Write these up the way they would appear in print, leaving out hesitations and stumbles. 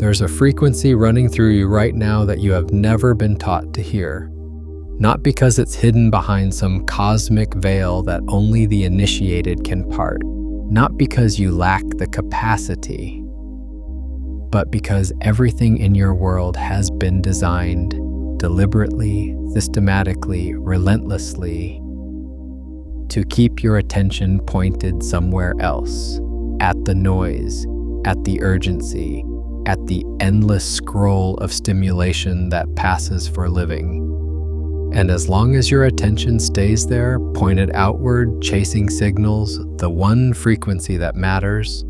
There's a frequency running through you right now that you have never been taught to hear. Not because it's hidden behind some cosmic veil that only the initiated can part. Not because you lack the capacity, but because everything in your world has been designed deliberately, systematically, relentlessly to keep your attention pointed somewhere else, at the noise, at the urgency, at the endless scroll of stimulation that passes for living. And as long as your attention stays there, pointed outward, chasing signals, the one frequency that matters,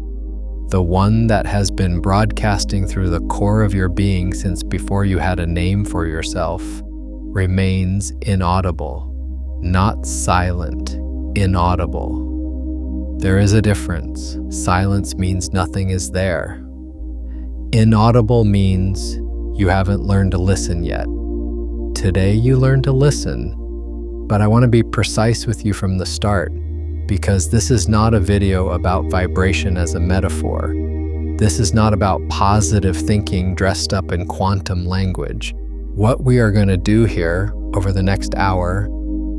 the one that has been broadcasting through the core of your being since before you had a name for yourself, remains inaudible, not silent, inaudible. There is a difference. Silence means nothing is there. Inaudible means you haven't learned to listen yet. Today you learn to listen, but I want to be precise with you from the start, because this is not a video about vibration as a metaphor. This is not about positive thinking dressed up in quantum language. What we are going to do here over the next hour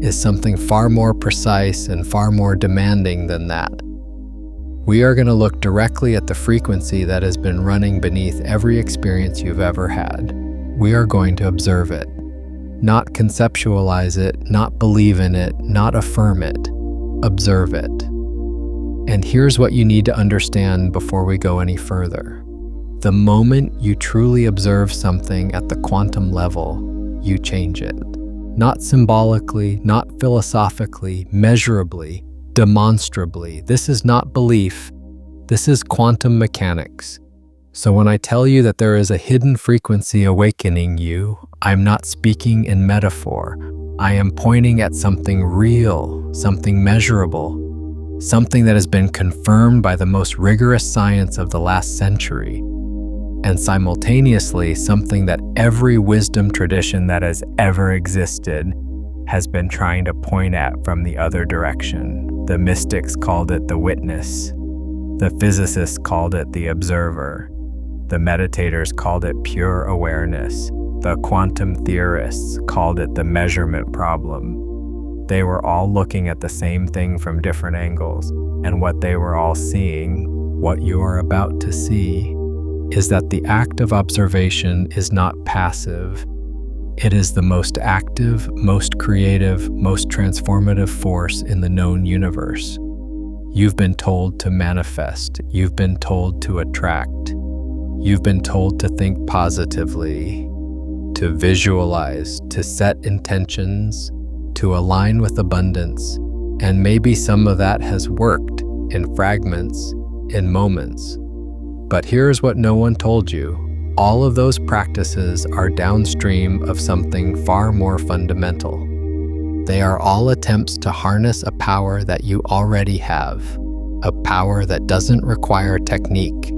is something far more precise and far more demanding than that. We are going to look directly at the frequency that has been running beneath every experience you've ever had. We are going to observe it. Not conceptualize it, not believe in it, not affirm it. Observe it. And here's what you need to understand before we go any further. The moment you truly observe something at the quantum level, you change it. Not symbolically, not philosophically, measurably, demonstrably. This is not belief. This is quantum mechanics. So when I tell you that there is a hidden frequency awakening you, I'm not speaking in metaphor. I am pointing at something real, something measurable, something that has been confirmed by the most rigorous science of the last century, and simultaneously something that every wisdom tradition that has ever existed has been trying to point at from the other direction. The mystics called it the witness. The physicists called it the observer. The meditators called it pure awareness. The quantum theorists called it the measurement problem. They were all looking at the same thing from different angles, and what they were all seeing, what you are about to see, is that the act of observation is not passive. It is the most active, most creative, most transformative force in the known universe. You've been told to manifest. You've been told to attract. You've been told to think positively, to visualize, to set intentions, to align with abundance. And maybe some of that has worked in fragments, in moments. But here's what no one told you. All of those practices are downstream of something far more fundamental. They are all attempts to harness a power that you already have, a power that doesn't require technique,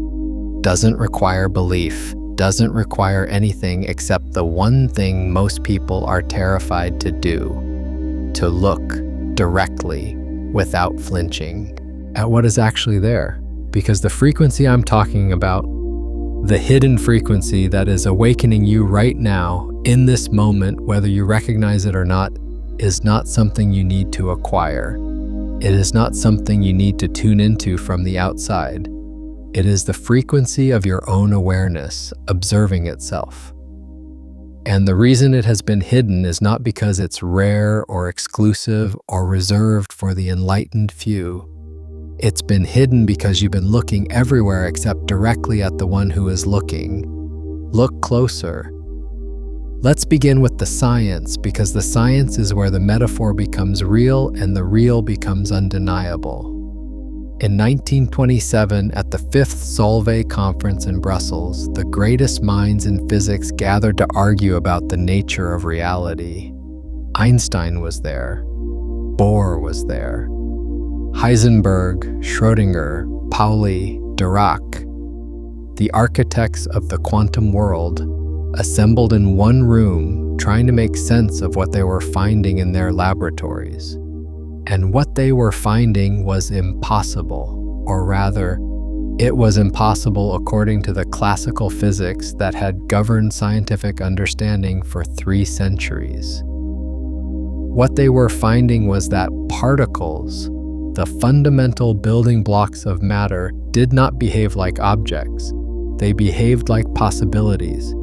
doesn't require belief, doesn't require anything except the one thing most people are terrified to do: to look directly, without flinching, at what is actually there. Because the frequency I'm talking about, the hidden frequency that is awakening you right now, in this moment, whether you recognize it or not, is not something you need to acquire. It is not something you need to tune into from the outside. It is the frequency of your own awareness, observing itself. And the reason it has been hidden is not because it's rare or exclusive or reserved for the enlightened few. It's been hidden because you've been looking everywhere except directly at the one who is looking. Look closer. Let's begin with the science, because the science is where the metaphor becomes real and the real becomes undeniable. In 1927, at the 5th Solvay conference in Brussels, the greatest minds in physics gathered to argue about the nature of reality. Einstein was there. Bohr was there. Heisenberg, Schrödinger, Pauli, Dirac, the architects of the quantum world, assembled in one room trying to make sense of what they were finding in their laboratories. And what they were finding was impossible, or rather, It was impossible according to the classical physics that had governed scientific understanding for 3 centuries. What they were finding was that particles, the fundamental building blocks of matter, did not behave like objects. They behaved like possibilities.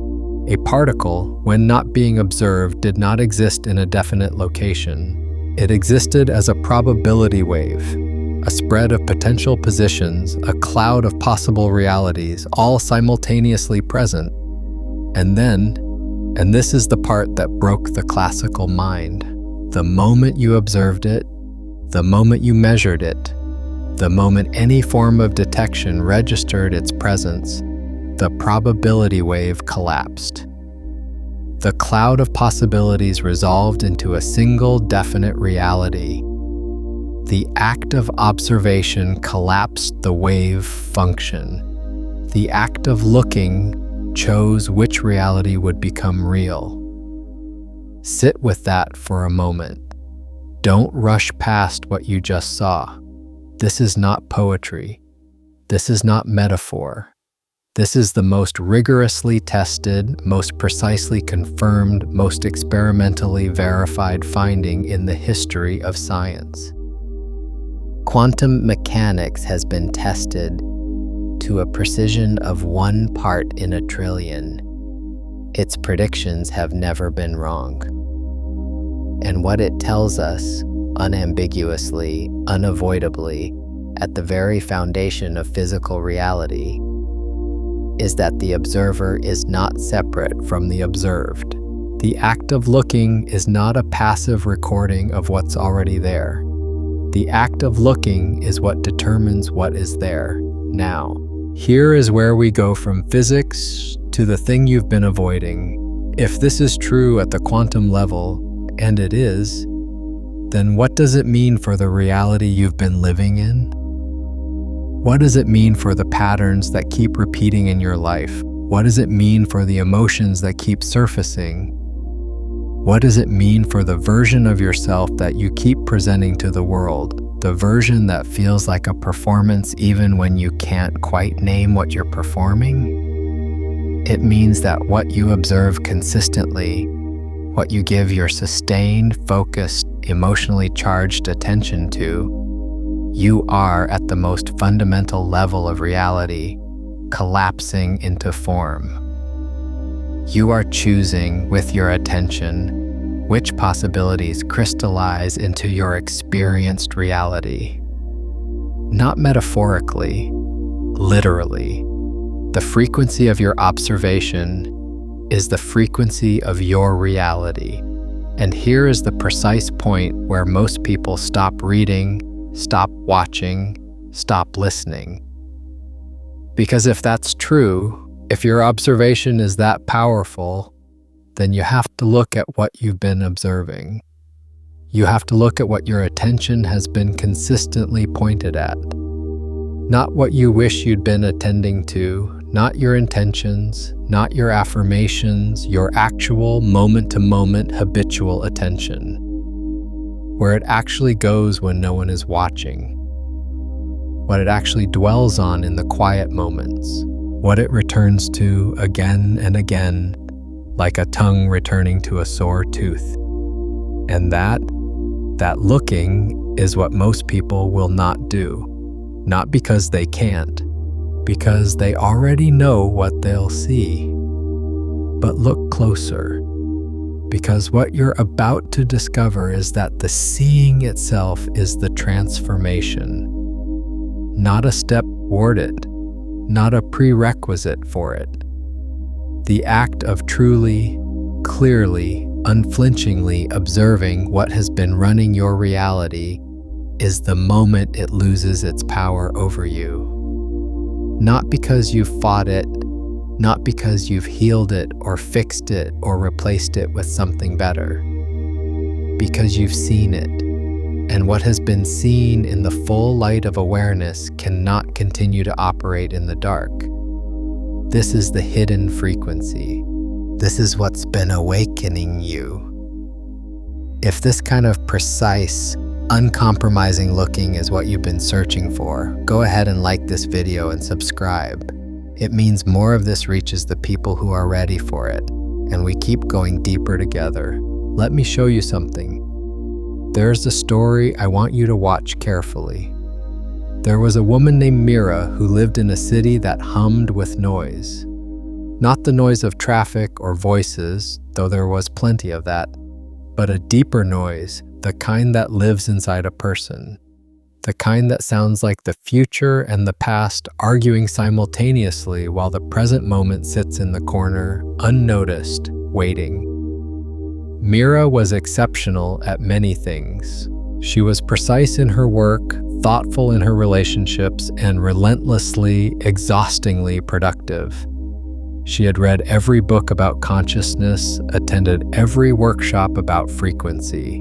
A particle, when not being observed, did not exist in a definite location. It existed as a probability wave, a spread of potential positions, a cloud of possible realities, all simultaneously present. And then, and this is the part that broke the classical mind, the moment you observed it, the moment you measured it, the moment any form of detection registered its presence, the probability wave collapsed. The cloud of possibilities resolved into a single definite reality. The act of observation collapsed the wave function. The act of looking chose which reality would become real. Sit with that for a moment. Don't rush past what you just saw. This is not poetry. This is not metaphor. This is the most rigorously tested, most precisely confirmed, most experimentally verified finding in the history of science. Quantum mechanics has been tested to a precision of 1 part in a trillion. Its predictions have never been wrong. And what it tells us, unambiguously, unavoidably, at the very foundation of physical reality, is that the observer is not separate from the observed. The act of looking is not a passive recording of what's already there. The act of looking is what determines what is there now. Here is where we go from physics to the thing you've been avoiding. If this is true at the quantum level, and it is, then what does it mean for the reality you've been living in? What does it mean for the patterns that keep repeating in your life? What does it mean for the emotions that keep surfacing? What does it mean for the version of yourself that you keep presenting to the world? The version that feels like a performance even when you can't quite name what you're performing? It means that what you observe consistently, what you give your sustained, focused, emotionally charged attention to, you are at the most fundamental level of reality, collapsing into form. You are choosing with your attention which possibilities crystallize into your experienced reality. Not metaphorically, literally. The frequency of your observation is the frequency of your reality. And here is the precise point where most people stop reading, stop watching, stop listening. Because if that's true, if your observation is that powerful, then you have to look at what you've been observing. You have to look at what your attention has been consistently pointed at. Not what you wish you'd been attending to, not your intentions, not your affirmations, your actual moment-to-moment habitual attention. Where it actually goes when no one is watching. What it actually dwells on in the quiet moments. What it returns to again and again, like a tongue returning to a sore tooth. And that looking is what most people will not do. Not because they can't, because they already know what they'll see. But look closer, because what you're about to discover is that the seeing itself is the transformation. Not a step toward it, not a prerequisite for it. The act of truly, clearly, unflinchingly observing what has been running your reality is the moment it loses its power over you. Not because you've fought it, not because you've healed it or fixed it or replaced it with something better. Because you've seen it, and what has been seen in the full light of awareness cannot continue to operate in the dark. This is the hidden frequency. This is what's been awakening you. If this kind of precise, Uncompromising looking is what you've been searching for. Go ahead and like this video and subscribe. It means more of this reaches the people who are ready for it, and we keep going deeper together. Let me show you something. There's a story I want you to watch carefully. There was a woman named Mira who lived in a city that hummed with noise. Not the noise of traffic or voices, though there was plenty of that, but a deeper noise, the kind that lives inside a person. The kind that sounds like the future and the past arguing simultaneously while the present moment sits in the corner, unnoticed, waiting. Mira was exceptional at many things. She was precise in her work, thoughtful in her relationships, and relentlessly, exhaustingly productive. She had read every book about consciousness, attended every workshop about frequency,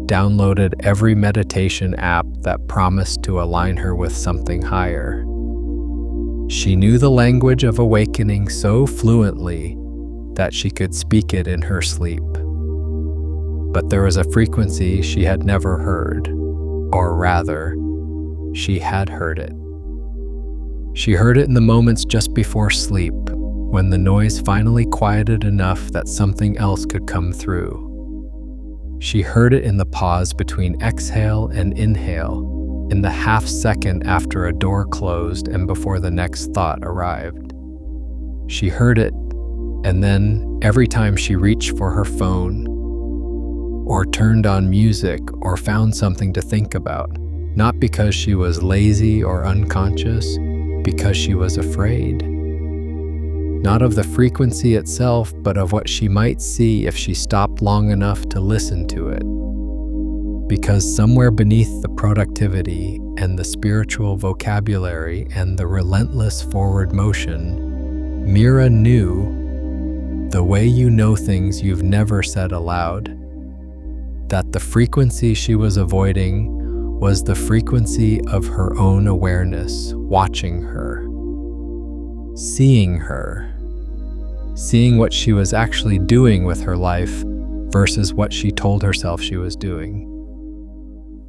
downloaded every meditation app that promised to align her with something higher. She knew the language of awakening so fluently that she could speak it in her sleep. But there was a frequency she had never heard, or rather, she had heard it. She heard it in the moments just before sleep, when the noise finally quieted enough that something else could come through. She heard it in the pause between exhale and inhale, in the half second after a door closed and before the next thought arrived. She heard it, and then every time she reached for her phone, or turned on music, or found something to think about, not because she was lazy or unconscious, because she was afraid. Not of the frequency itself, but of what she might see if she stopped long enough to listen to it. Because somewhere beneath the productivity and the spiritual vocabulary and the relentless forward motion, Mira knew, the way you know things you've never said aloud, that the frequency she was avoiding was the frequency of her own awareness, watching her. Seeing her, seeing what she was actually doing with her life versus what she told herself she was doing.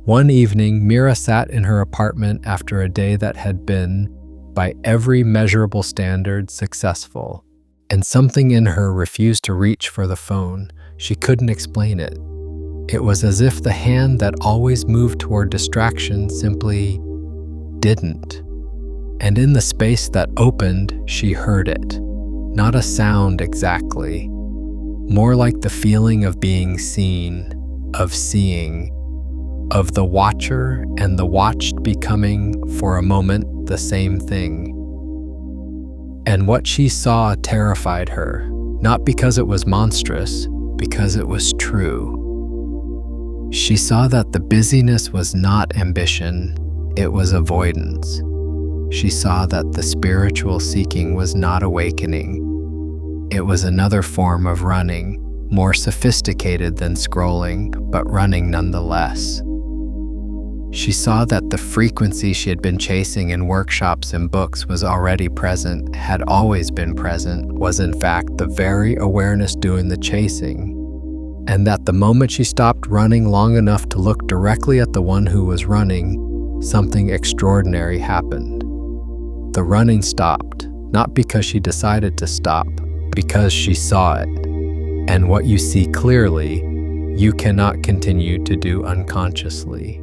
One evening, Mira sat in her apartment after a day that had been, by every measurable standard, successful, and something in her refused to reach for the phone. She couldn't explain it. It was as if the hand that always moved toward distraction simply didn't. And in the space that opened, she heard it. Not a sound exactly, more like the feeling of being seen, of seeing, of the watcher and the watched becoming, for a moment, the same thing. And what she saw terrified her, not because it was monstrous, because it was true. She saw that the busyness was not ambition, it was avoidance. She saw that the spiritual seeking was not awakening. It was another form of running, more sophisticated than scrolling, but running nonetheless. She saw that the frequency she had been chasing in workshops and books was already present, had always been present, was in fact the very awareness doing the chasing, and that the moment she stopped running long enough to look directly at the one who was running, something extraordinary happened. The running stopped, not because she decided to stop, because she saw it. And what you see clearly, you cannot continue to do unconsciously.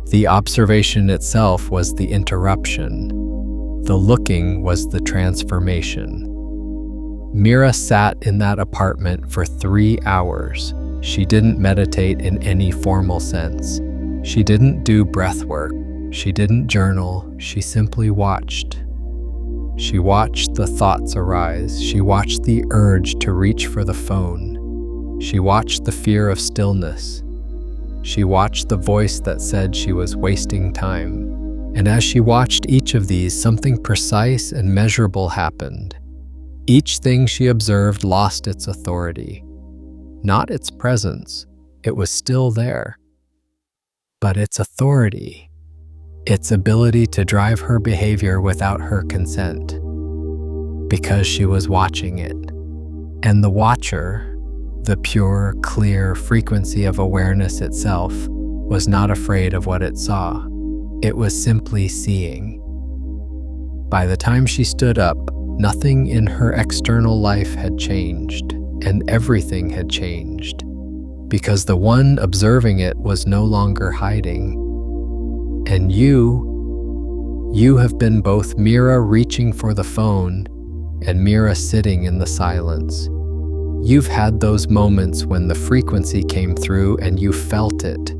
The observation itself was the interruption. The looking was the transformation. Mira sat in that apartment for 3 hours. She didn't meditate in any formal sense. She didn't do breath work. She didn't journal. She simply watched. She watched the thoughts arise. She watched the urge to reach for the phone. She watched the fear of stillness. She watched the voice that said she was wasting time. And as she watched each of these, something precise and measurable happened. Each thing she observed lost its authority. Not its presence, it was still there. But its authority, its ability to drive her behavior without her consent, because she was watching it. And the watcher, the pure, clear frequency of awareness itself, was not afraid of what it saw. It was simply seeing. By the time she stood up, nothing in her external life had changed, and everything had changed, because the one observing it was no longer hiding. And you have been both Mira reaching for the phone and Mira sitting in the silence. You've had those moments when the frequency came through and you felt it,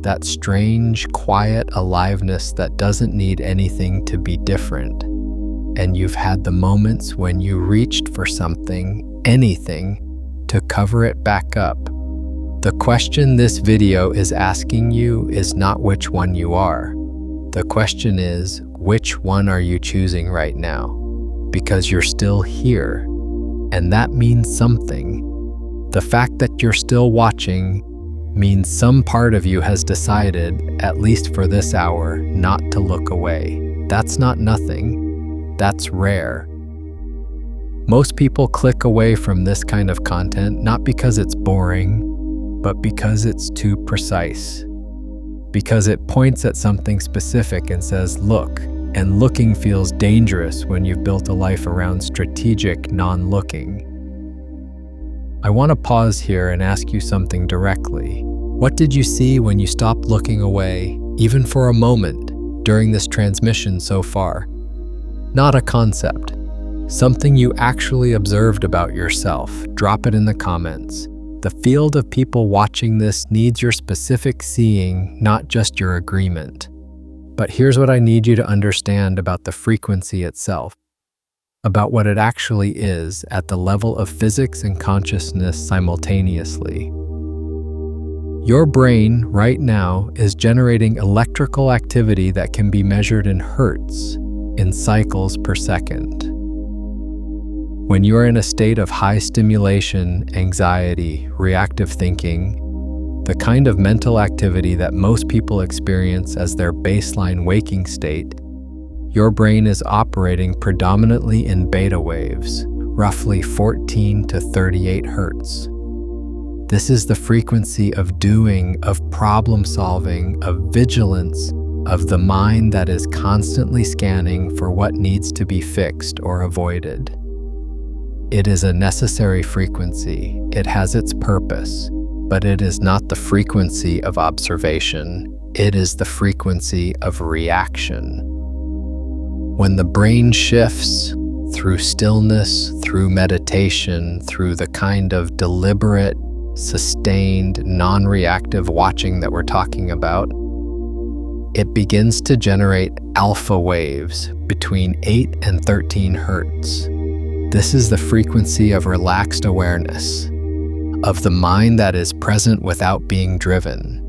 that strange, quiet aliveness that doesn't need anything to be different. And you've had the moments when you reached for something, anything, to cover it back up. The question this video is asking you is not which one you are. The question is, which one are you choosing right now? Because you're still here, and that means something. The fact that you're still watching means some part of you has decided, at least for this hour, not to look away. That's not nothing. That's rare. Most people click away from this kind of content not because it's boring, but because it's too precise. Because it points at something specific and says, look, and looking feels dangerous when you've built a life around strategic non-looking. I want to pause here and ask you something directly. What did you see when you stopped looking away, even for a moment, during this transmission so far? Not a concept. Something you actually observed about yourself. Drop it in the comments. The field of people watching this needs your specific seeing, not just your agreement. But here's what I need you to understand about the frequency itself, about what it actually is at the level of physics and consciousness simultaneously. Your brain right now is generating electrical activity that can be measured in hertz, in cycles per second. When you are in a state of high stimulation, anxiety, reactive thinking, the kind of mental activity that most people experience as their baseline waking state, your brain is operating predominantly in beta waves, roughly 14 to 38 hertz. This is the frequency of doing, of problem solving, of vigilance, of the mind that is constantly scanning for what needs to be fixed or avoided. It is a necessary frequency. It has its purpose, but it is not the frequency of observation. It is the frequency of reaction. When the brain shifts through stillness, through meditation, through the kind of deliberate, sustained, non-reactive watching that we're talking about, it begins to generate alpha waves between 8 and 13 hertz. This is the frequency of relaxed awareness, of the mind that is present without being driven,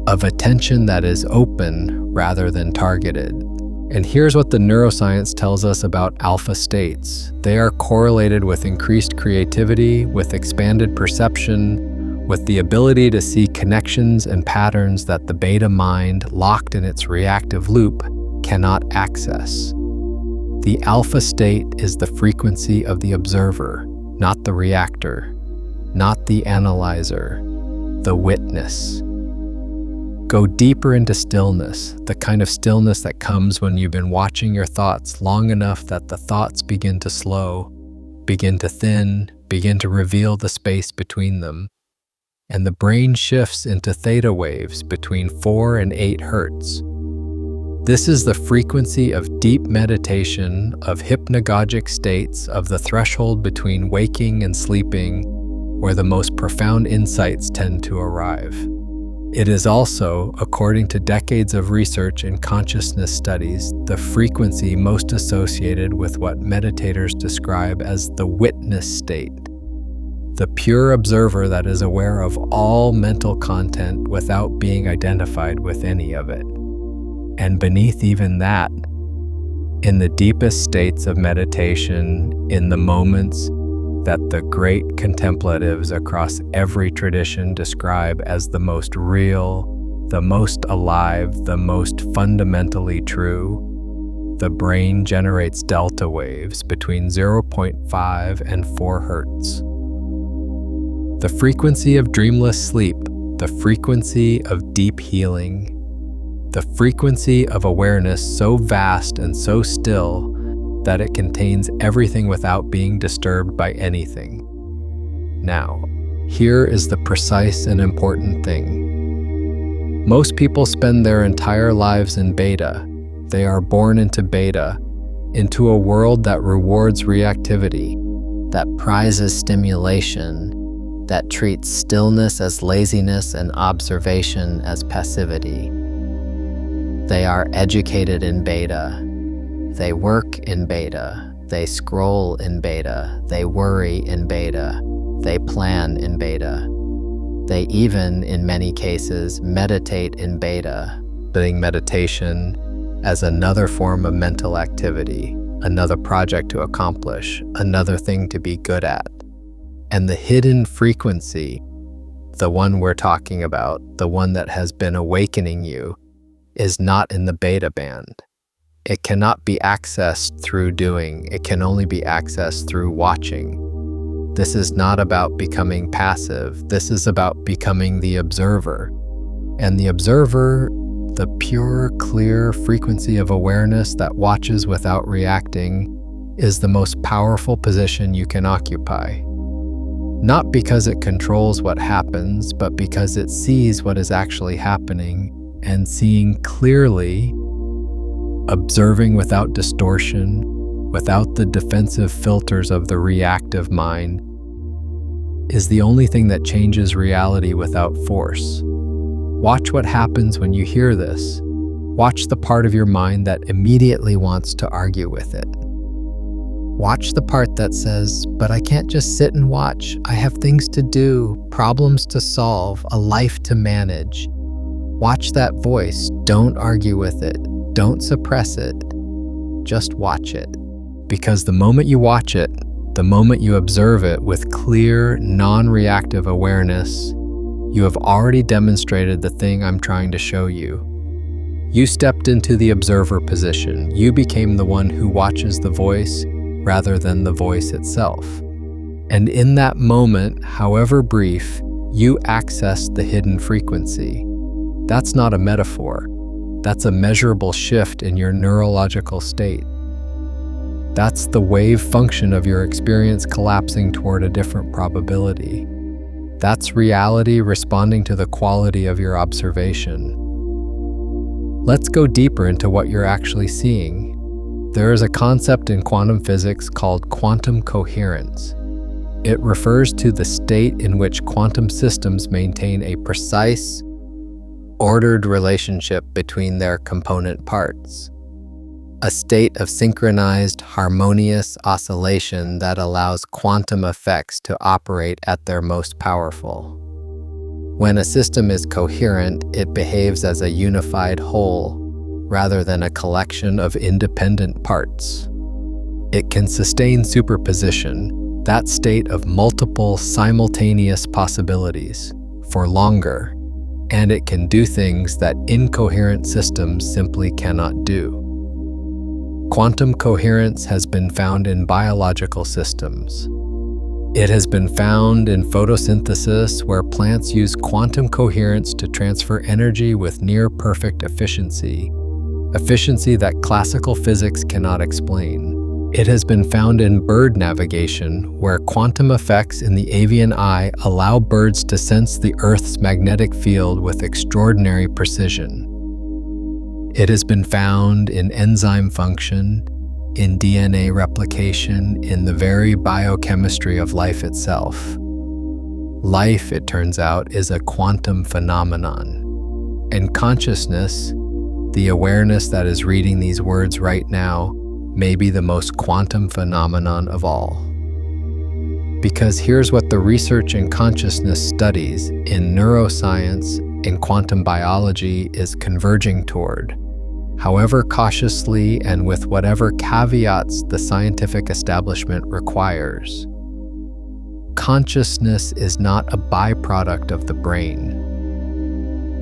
of attention that is open rather than targeted. And here's what the neuroscience tells us about alpha states. They are correlated with increased creativity, with expanded perception, with the ability to see connections and patterns that the beta mind, locked in its reactive loop, cannot access. The alpha state is the frequency of the observer, not the reactor, not the analyzer, the witness. Go deeper into stillness, the kind of stillness that comes when you've been watching your thoughts long enough that the thoughts begin to slow, begin to thin, begin to reveal the space between them. And the brain shifts into theta waves between 4 and 8 hertz. This is the frequency of deep meditation, of hypnagogic states, of the threshold between waking and sleeping, where the most profound insights tend to arrive. It is also, according to decades of research in consciousness studies, the frequency most associated with what meditators describe as the witness state, the pure observer that is aware of all mental content without being identified with any of it. And beneath even that, in the deepest states of meditation, in the moments that the great contemplatives across every tradition describe as the most real, the most alive, the most fundamentally true, the brain generates delta waves between 0.5 and 4 hertz. The frequency of dreamless sleep, the frequency of deep healing, the frequency of awareness so vast and so still that it contains everything without being disturbed by anything. Now, here is the precise and important thing. Most people spend their entire lives in beta. They are born into beta, into a world that rewards reactivity, that prizes stimulation, that treats stillness as laziness and observation as passivity. They are educated in beta. They work in beta. They scroll in beta. They worry in beta. They plan in beta. They even, in many cases, meditate in beta, treating meditation as another form of mental activity, another project to accomplish, another thing to be good at. And the hidden frequency, the one we're talking about, the one that has been awakening you, is not in the beta band. It cannot be accessed through doing. It can only be accessed through watching. This is not about becoming passive. This is about becoming the observer. And the observer, the pure, clear frequency of awareness that watches without reacting, is the most powerful position you can occupy. Not because it controls what happens, but because it sees what is actually happening, and seeing clearly, observing without distortion, without the defensive filters of the reactive mind, is the only thing that changes reality without force. Watch what happens when you hear this. Watch the part of your mind that immediately wants to argue with it. Watch the part that says, but I can't just sit and watch. I have things to do, problems to solve, a life to manage. Watch that voice. Don't argue with it. Don't suppress it. Just watch it. Because the moment you watch it, the moment you observe it with clear, non-reactive awareness, you have already demonstrated the thing I'm trying to show you. You stepped into the observer position. You became the one who watches the voice rather than the voice itself. And in that moment, however brief, you accessed the hidden frequency. That's not a metaphor. That's a measurable shift in your neurological state. That's the wave function of your experience collapsing toward a different probability. That's reality responding to the quality of your observation. Let's go deeper into what you're actually seeing. There is a concept in quantum physics called quantum coherence. It refers to the state in which quantum systems maintain a precise, ordered relationship between their component parts. A state of synchronized, harmonious oscillation that allows quantum effects to operate at their most powerful. When a system is coherent, it behaves as a unified whole, rather than a collection of independent parts. It can sustain superposition, that state of multiple simultaneous possibilities, for longer, and it can do things that incoherent systems simply cannot do. Quantum coherence has been found in biological systems. It has been found in photosynthesis, where plants use quantum coherence to transfer energy with near-perfect efficiency that classical physics cannot explain. It has been found in bird navigation, where quantum effects in the avian eye allow birds to sense the Earth's magnetic field with extraordinary precision. It has been found in enzyme function, in DNA replication, in the very biochemistry of life itself. Life, it turns out, is a quantum phenomenon. And consciousness, the awareness that is reading these words right now, may be the most quantum phenomenon of all. Because here's what the research in consciousness studies in neuroscience, in quantum biology, is converging toward. However cautiously and with whatever caveats the scientific establishment requires. Consciousness is not a byproduct of the brain.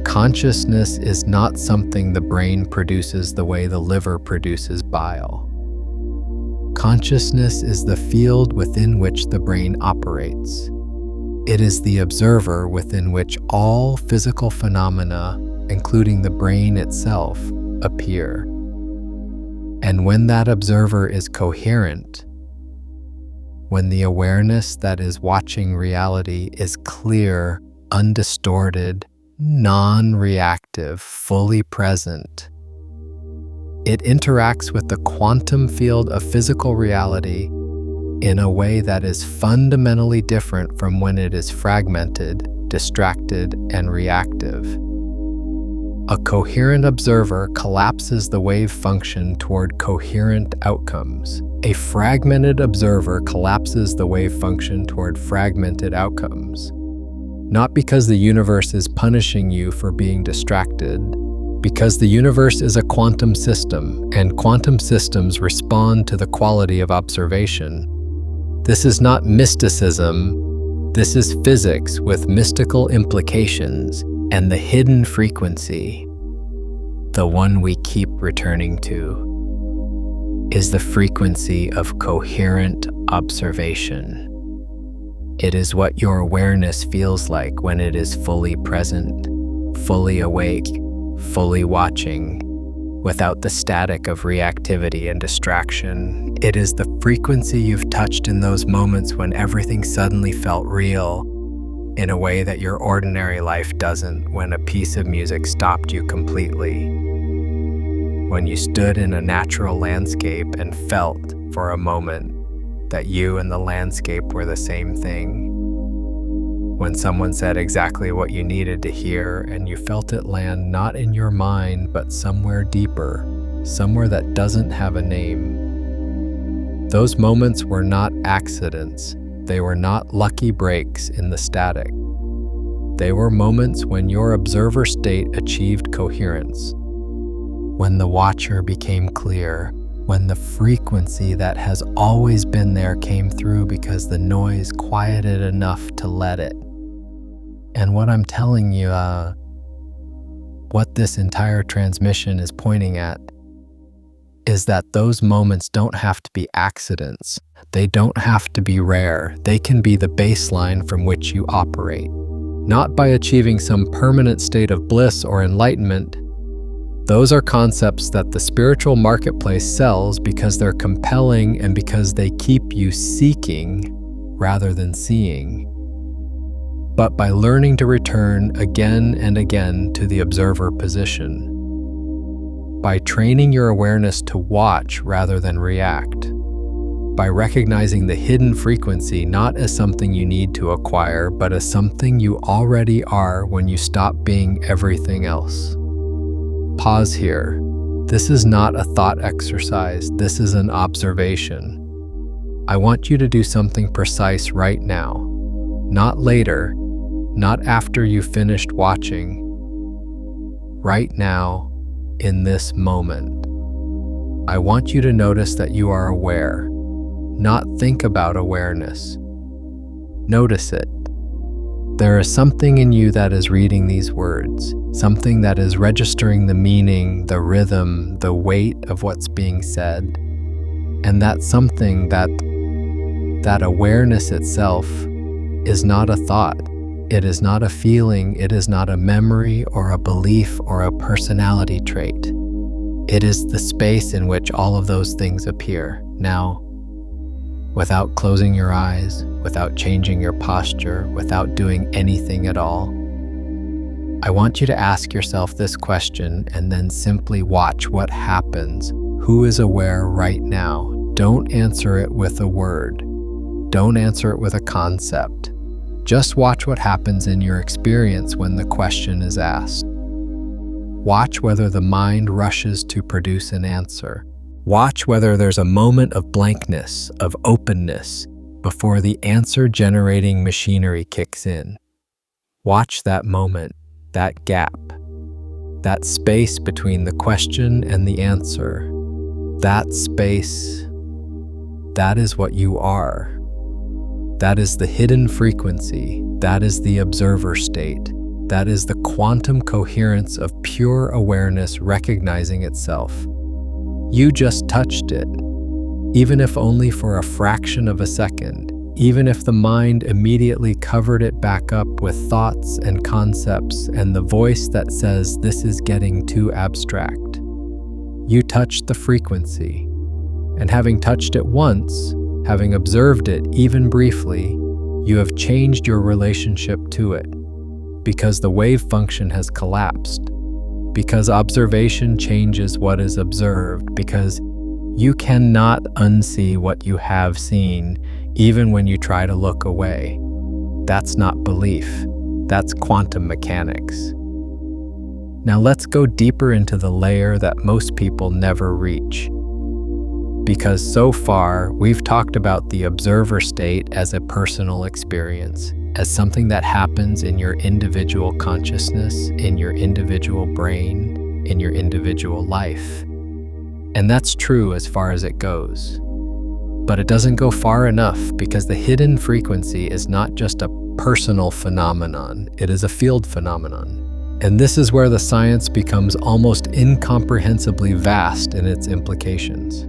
Consciousness is not something the brain produces the way the liver produces bile. Consciousness is the field within which the brain operates. It is the observer within which all physical phenomena, including the brain itself, appear. And when that observer is coherent, when the awareness that is watching reality is clear, undistorted, non-reactive, fully present, it interacts with the quantum field of physical reality in a way that is fundamentally different from when it is fragmented, distracted, and reactive. A coherent observer collapses the wave function toward coherent outcomes. A fragmented observer collapses the wave function toward fragmented outcomes. Not because the universe is punishing you for being distracted, because the universe is a quantum system, and quantum systems respond to the quality of observation. This is not mysticism, this is physics with mystical implications and the hidden frequency, the one we keep returning to, is the frequency of coherent observation. It is what your awareness feels like when it is fully present, fully awake, fully watching, without the static of reactivity and distraction. It is the frequency you've touched in those moments when everything suddenly felt real, in a way that your ordinary life doesn't, when a piece of music stopped you completely. When you stood in a natural landscape and felt, for a moment, that you and the landscape were the same thing. When someone said exactly what you needed to hear and you felt it land not in your mind but somewhere deeper, somewhere that doesn't have a name. Those moments were not accidents. They were not lucky breaks in the static. They were moments when your observer state achieved coherence, when the watcher became clear, when the frequency that has always been there came through because the noise quieted enough to let it. And what I'm telling you, what this entire transmission is pointing at, is that those moments don't have to be accidents. They don't have to be rare. They can be the baseline from which you operate. Not by achieving some permanent state of bliss or enlightenment. Those are concepts that the spiritual marketplace sells because they're compelling and because they keep you seeking rather than seeing. But by learning to return again and again to the observer position, by training your awareness to watch rather than react, by recognizing the hidden frequency not as something you need to acquire, but as something you already are when you stop being everything else. Pause here. This is not a thought exercise. This is an observation. I want you to do something precise right now, not later, not after you finished watching. Right now, in this moment, I want you to notice that you are aware, not think about awareness. Notice it. There is something in you that is reading these words, something that is registering the meaning, the rhythm, the weight of what's being said. And that something, that awareness itself, is not a thought. It is not a feeling. It is not a memory or a belief or a personality trait. It is the space in which all of those things appear. Now, without closing your eyes, without changing your posture, without doing anything at all, I want you to ask yourself this question and then simply watch what happens. Who is aware right now? Don't answer it with a word. Don't answer it with a concept. Just watch what happens in your experience when the question is asked. Watch whether the mind rushes to produce an answer. Watch whether there's a moment of blankness, of openness, before the answer-generating machinery kicks in. Watch that moment, that gap, that space between the question and the answer. That space, that is what you are. That is the hidden frequency. That is the observer state. That is the quantum coherence of pure awareness recognizing itself. You just touched it, even if only for a fraction of a second. even if the mind immediately covered it back up with thoughts and concepts and the voice that says this is getting too abstract. You touched the frequency, and having touched it once, having observed it even briefly, you have changed your relationship to it, because the wave function has collapsed, because observation changes what is observed, because you cannot unsee what you have seen, even when you try to look away. That's not belief. That's quantum mechanics. Now let's go deeper into the layer that most people never reach. Because so far, we've talked about the observer state as a personal experience, as something that happens in your individual consciousness, in your individual brain, in your individual life. And that's true as far as it goes. But it doesn't go far enough, because the hidden frequency is not just a personal phenomenon, it is a field phenomenon. And this is where the science becomes almost incomprehensibly vast in its implications.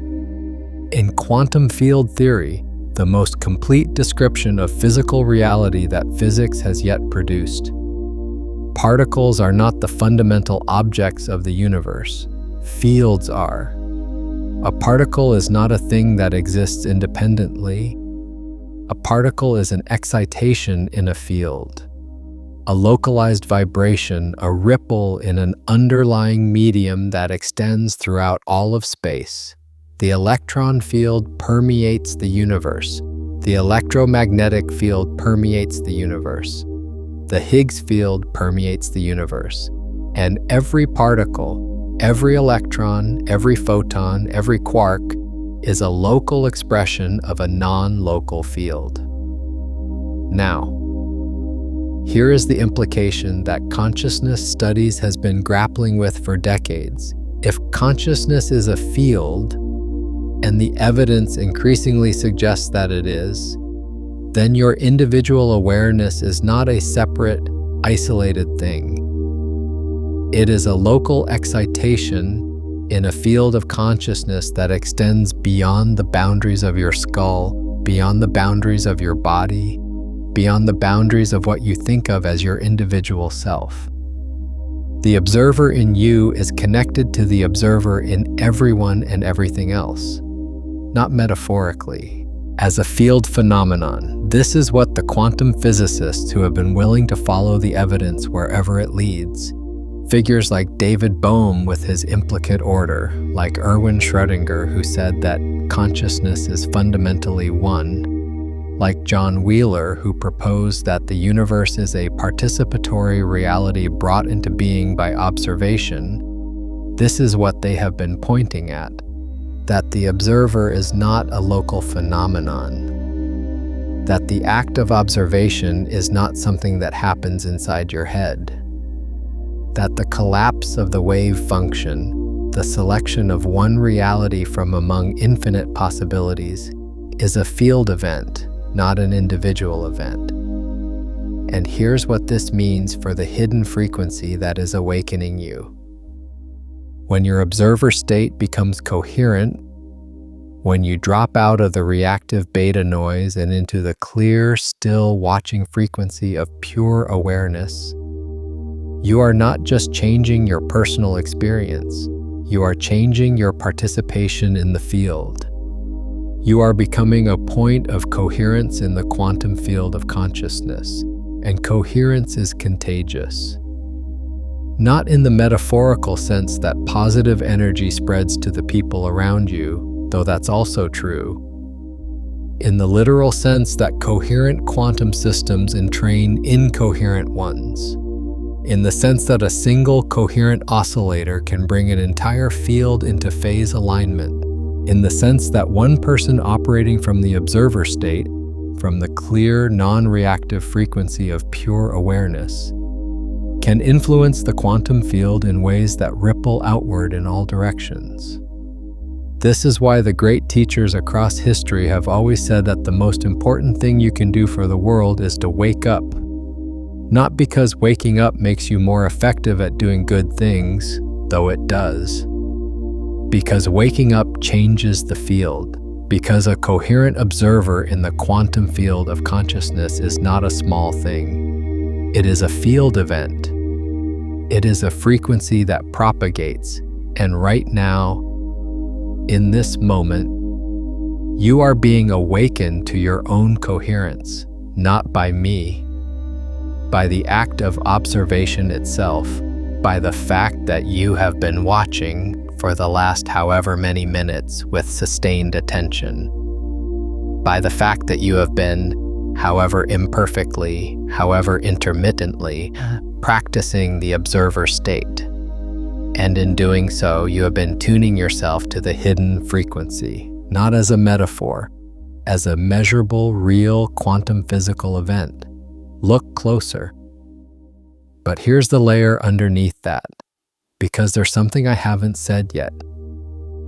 In quantum field theory, the most complete description of physical reality that physics has yet produced, particles are not the fundamental objects of the universe. Fields are. A particle is not a thing that exists independently. A particle is an excitation in a field, a localized vibration, a ripple in an underlying medium that extends throughout all of space. The electron field permeates the universe. The electromagnetic field permeates the universe. The Higgs field permeates the universe. And every particle, every electron, every photon, every quark is a local expression of a non-local field. Now, here is the implication that consciousness studies has been grappling with for decades. If consciousness is a field, and the evidence increasingly suggests that it is, then your individual awareness is not a separate, isolated thing. It is a local excitation in a field of consciousness that extends beyond the boundaries of your skull, beyond the boundaries of your body, beyond the boundaries of what you think of as your individual self. The observer in you is connected to the observer in everyone and everything else, not metaphorically, as a field phenomenon. This is what the quantum physicists who have been willing to follow the evidence wherever it leads, figures like David Bohm with his implicate order, like Erwin Schrödinger who said that consciousness is fundamentally one, like John Wheeler who proposed that the universe is a participatory reality brought into being by observation. This is what they have been pointing at, that the observer is not a local phenomenon, that the act of observation is not something that happens inside your head, that the collapse of the wave function, the selection of one reality from among infinite possibilities, is a field event, not an individual event. And here's what this means for the hidden frequency that is awakening you. When your observer state becomes coherent, when you drop out of the reactive beta noise and into the clear, still watching frequency of pure awareness, you are not just changing your personal experience, you are changing your participation in the field. You are becoming a point of coherence in the quantum field of consciousness, and coherence is contagious. Not in the metaphorical sense that positive energy spreads to the people around you, though that's also true. In the literal sense that coherent quantum systems entrain incoherent ones. In the sense that a single coherent oscillator can bring an entire field into phase alignment. In the sense that one person operating from the observer state, from the clear, non-reactive frequency of pure awareness, can influence the quantum field in ways that ripple outward in all directions. This is why the great teachers across history have always said that the most important thing you can do for the world is to wake up. Not because waking up makes you more effective at doing good things, though it does. Because waking up changes the field. Because a coherent observer in the quantum field of consciousness is not a small thing. It is a field event. It is a frequency that propagates, and right now, in this moment, you are being awakened to your own coherence, not by me, by the act of observation itself, by the fact that you have been watching for the last however many minutes with sustained attention, by the fact that you have been, however imperfectly, however intermittently, practicing the observer state. And in doing so, you have been tuning yourself to the hidden frequency, not as a metaphor, as a measurable, real quantum physical event. Look closer. But here's the layer underneath that, because there's something I haven't said yet,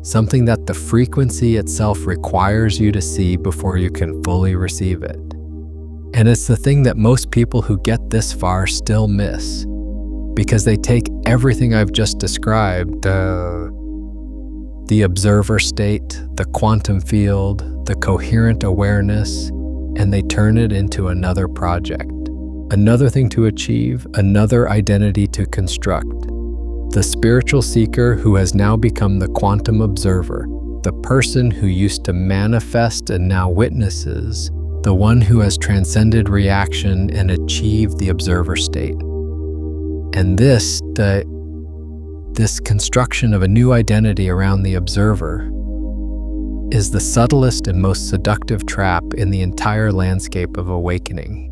something that the frequency itself requires you to see before you can fully receive it. And it's the thing that most people who get this far still miss, because they take everything I've just described, the observer state, the quantum field, the coherent awareness, and they turn it into another project, another thing to achieve, another identity to construct. The spiritual seeker who has now become the quantum observer, the person who used to manifest and now witnesses, the one who has transcended reaction and achieved the observer state. And this construction of a new identity around the observer is the subtlest and most seductive trap in the entire landscape of awakening.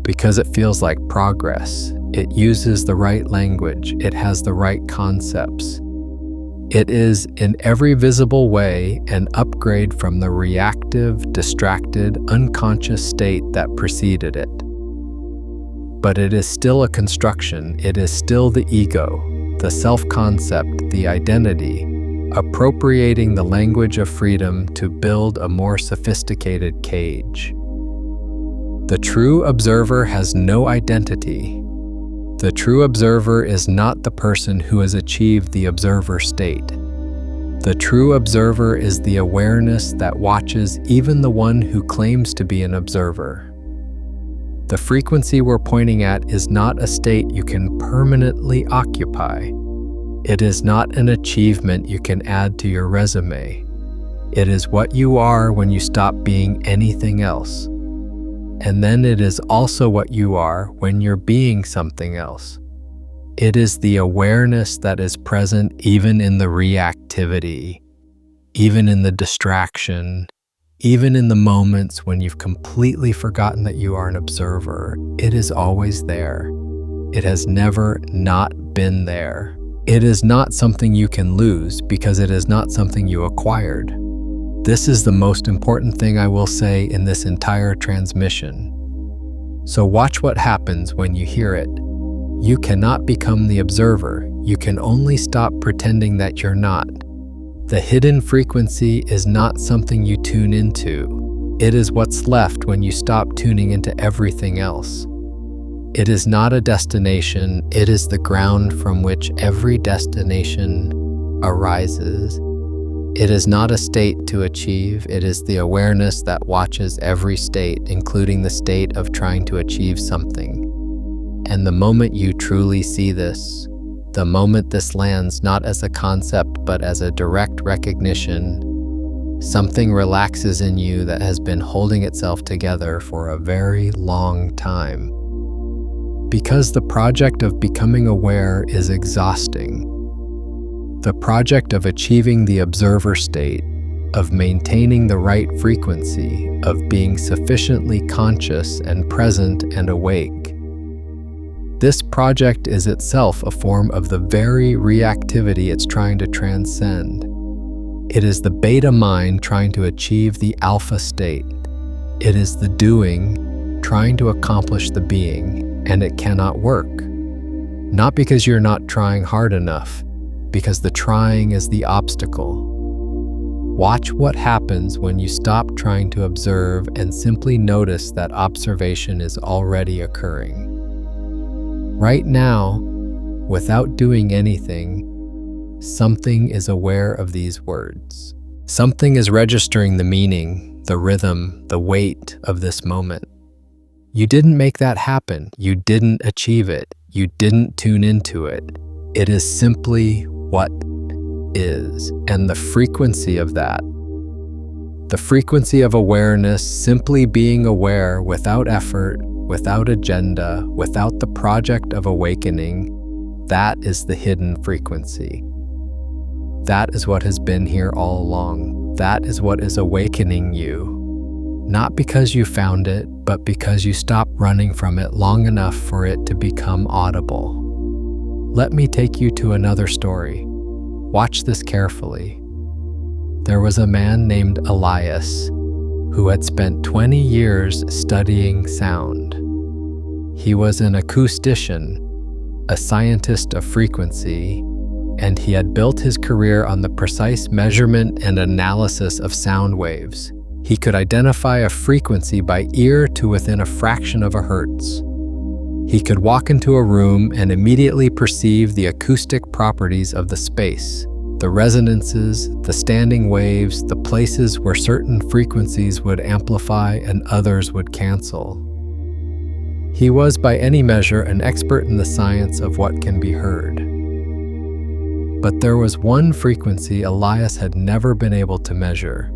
Because it feels like progress, it uses the right language, it has the right concepts. It is, in every visible way, an upgrade from the reactive, distracted, unconscious state that preceded it. But it is still a construction, it is still the ego, the self-concept, the identity, appropriating the language of freedom to build a more sophisticated cage. The true observer has no identity. The true observer is not the person who has achieved the observer state. The true observer is the awareness that watches even the one who claims to be an observer. The frequency we're pointing at is not a state you can permanently occupy. It is not an achievement you can add to your resume. It is what you are when you stop being anything else. And then it is also what you are when you're being something else. It is the awareness that is present even in the reactivity, even in the distraction, even in the moments when you've completely forgotten that you are an observer. It is always there. It has never not been there. It is not something you can lose because it is not something you acquired. This is the most important thing I will say in this entire transmission. So watch what happens when you hear it. You cannot become the observer. You can only stop pretending that you're not. The hidden frequency is not something you tune into. It is what's left when you stop tuning into everything else. It is not a destination. It is the ground from which every destination arises. It is not a state to achieve, it is the awareness that watches every state, including the state of trying to achieve something. And the moment you truly see this, the moment this lands not as a concept but as a direct recognition, something relaxes in you that has been holding itself together for a very long time. Because the project of becoming aware is exhausting. The project of achieving the observer state, of maintaining the right frequency, of being sufficiently conscious and present and awake. This project is itself a form of the very reactivity it's trying to transcend. It is the beta mind trying to achieve the alpha state. It is the doing trying to accomplish the being, and it cannot work. Not because you're not trying hard enough, because the trying is the obstacle. Watch what happens when you stop trying to observe and simply notice that observation is already occurring. Right now, without doing anything, something is aware of these words. Something is registering the meaning, the rhythm, the weight of this moment. You didn't make that happen. You didn't achieve it. You didn't tune into it. It is simply what is. And the frequency of that, the frequency of awareness, simply being aware without effort, without agenda, without the project of awakening, that is the hidden frequency. That is what has been here all along. That is what is awakening you. Not because you found it, but because you stopped running from it long enough for it to become audible. Let me take you to another story. Watch this carefully. There was a man named Elias who had spent 20 years studying sound. He was an acoustician, a scientist of frequency, and he had built his career on the precise measurement and analysis of sound waves. He could identify a frequency by ear to within a fraction of a hertz. He could walk into a room and immediately perceive the acoustic properties of the space, the resonances, the standing waves, the places where certain frequencies would amplify and others would cancel. He was by any measure an expert in the science of what can be heard. But there was one frequency Elias had never been able to measure.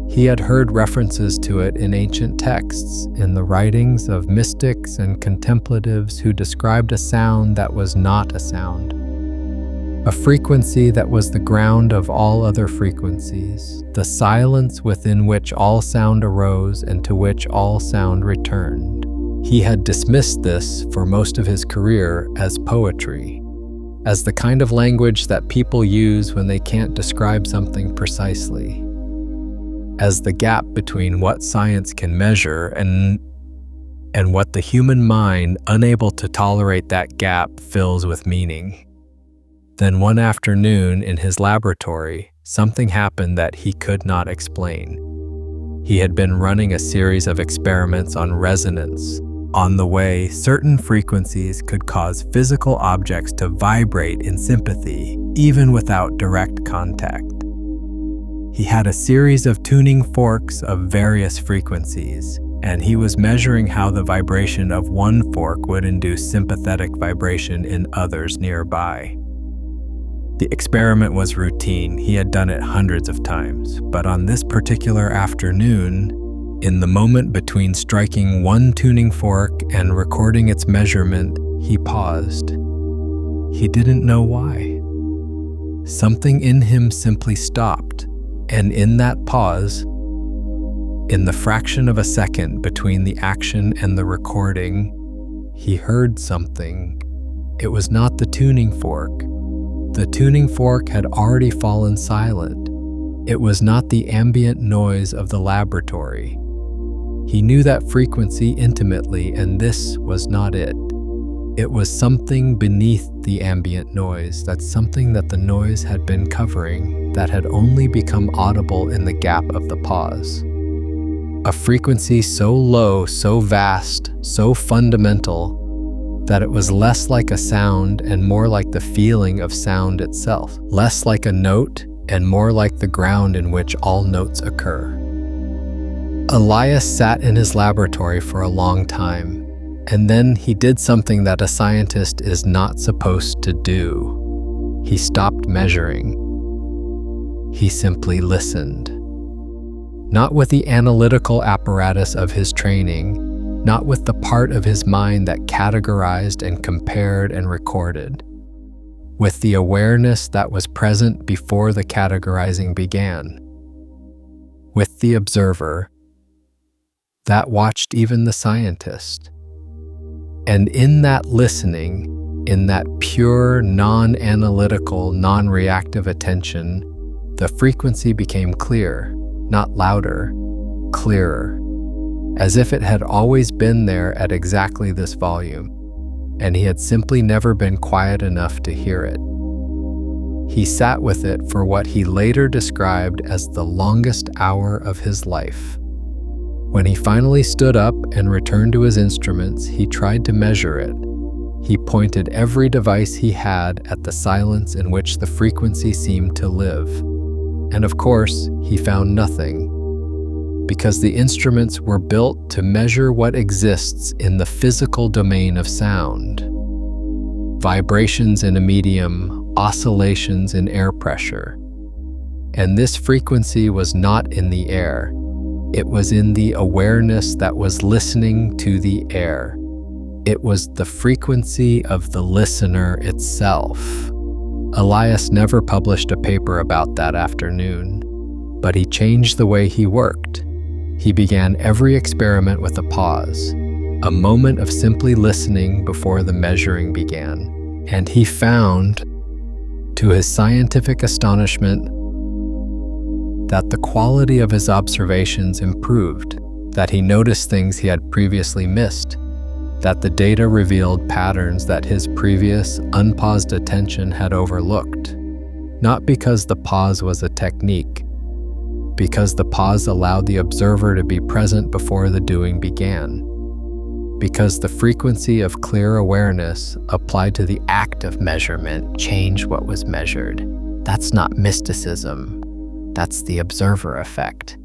He had heard references to it in ancient texts, in the writings of mystics and contemplatives who described a sound that was not a sound, a frequency that was the ground of all other frequencies, the silence within which all sound arose and to which all sound returned. He had dismissed this for most of his career as poetry, as the kind of language that people use when they can't describe something precisely, as the gap between what science can measure and what the human mind, unable to tolerate that gap, fills with meaning. Then one afternoon in his laboratory, something happened that he could not explain. He had been running a series of experiments on resonance, on the way certain frequencies could cause physical objects to vibrate in sympathy, even without direct contact. He had a series of tuning forks of various frequencies, and he was measuring how the vibration of one fork would induce sympathetic vibration in others nearby. The experiment was routine. He had done it hundreds of times, but on this particular afternoon, in the moment between striking one tuning fork and recording its measurement, he paused. He didn't know why. Something in him simply stopped. And in that pause, in the fraction of a second between the action and the recording, he heard something. It was not the tuning fork. The tuning fork had already fallen silent. It was not the ambient noise of the laboratory. He knew that frequency intimately, and this was not it. It was something beneath the ambient noise, that's something that the noise had been covering, that had only become audible in the gap of the pause. A frequency so low, so vast, so fundamental, that it was less like a sound and more like the feeling of sound itself, less like a note and more like the ground in which all notes occur. Elias sat in his laboratory for a long time. And then he did something that a scientist is not supposed to do. He stopped measuring. He simply listened. Not with the analytical apparatus of his training, not with the part of his mind that categorized and compared and recorded, with the awareness that was present before the categorizing began, with the observer that watched even the scientist. And in that listening, in that pure, non-analytical, non-reactive attention, the frequency became clear, not louder, clearer, as if it had always been there at exactly this volume, and he had simply never been quiet enough to hear it. He sat with it for what he later described as the longest hour of his life. When he finally stood up and returned to his instruments, he tried to measure it. He pointed every device he had at the silence in which the frequency seemed to live. And of course, he found nothing, because the instruments were built to measure what exists in the physical domain of sound. Vibrations in a medium, oscillations in air pressure. And this frequency was not in the air. It was in the awareness that was listening to the air. It was the frequency of the listener itself. Elias never published a paper about that afternoon, but he changed the way he worked. He began every experiment with a pause, a moment of simply listening before the measuring began. And he found, to his scientific astonishment, that the quality of his observations improved, that he noticed things he had previously missed, that the data revealed patterns that his previous unpaused attention had overlooked, not because the pause was a technique, because the pause allowed the observer to be present before the doing began, because the frequency of clear awareness applied to the act of measurement changed what was measured. That's not mysticism. That's the observer effect.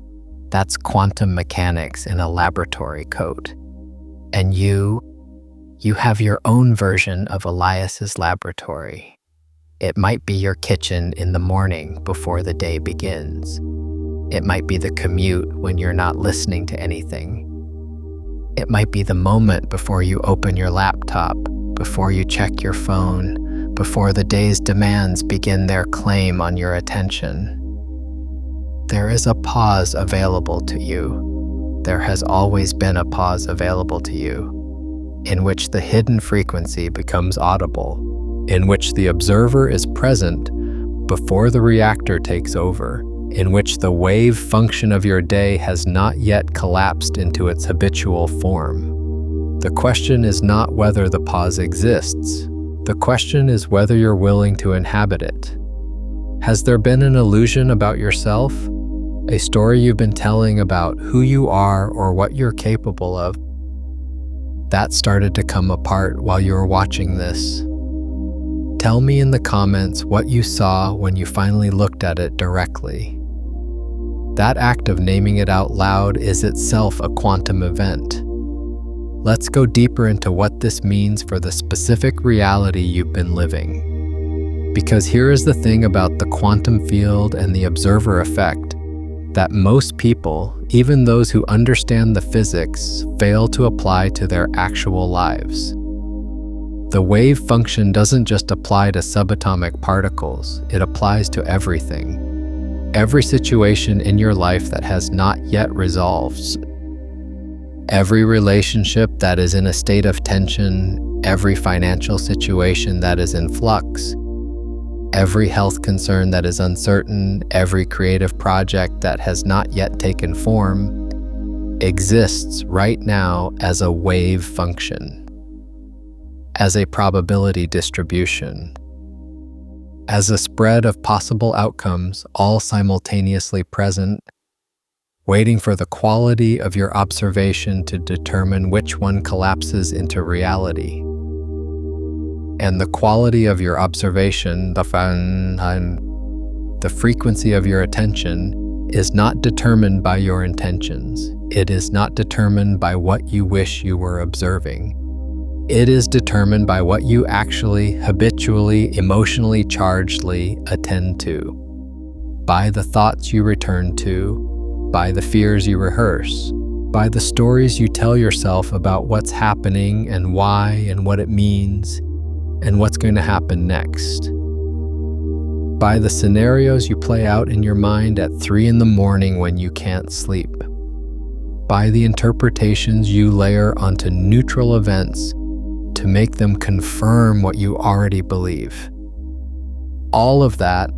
That's quantum mechanics in a laboratory coat. And you have your own version of Elias's laboratory. It might be your kitchen in the morning before the day begins. It might be the commute when you're not listening to anything. It might be the moment before you open your laptop, before you check your phone, before the day's demands begin their claim on your attention. There is a pause available to you. There has always been a pause available to you, in which the hidden frequency becomes audible, in which the observer is present before the reactor takes over, in which the wave function of your day has not yet collapsed into its habitual form. The question is not whether the pause exists. The question is whether you're willing to inhabit it. Has there been an illusion about yourself? A story you've been telling about who you are or what you're capable of? That started to come apart while you were watching this. Tell me in the comments what you saw when you finally looked at it directly. That act of naming it out loud is itself a quantum event. Let's go deeper into what this means for the specific reality you've been living. Because here is the thing about the quantum field and the observer effect, that most people, even those who understand the physics, fail to apply to their actual lives. The wave function doesn't just apply to subatomic particles, it applies to everything. Every situation in your life that has not yet resolved. Every relationship that is in a state of tension, every financial situation that is in flux, every health concern that is uncertain, every creative project that has not yet taken form, exists right now as a wave function, as a probability distribution, as a spread of possible outcomes all simultaneously present, waiting for the quality of your observation to determine which one collapses into reality. And the quality of your observation, the frequency of your attention, is not determined by your intentions. It is not determined by what you wish you were observing. It is determined by what you actually, habitually, emotionally chargedly attend to, by the thoughts you return to, by the fears you rehearse, by the stories you tell yourself about what's happening and why and what it means, and what's going to happen next. By the scenarios you play out in your mind at 3 a.m. when you can't sleep. By the interpretations you layer onto neutral events to make them confirm what you already believe. All of that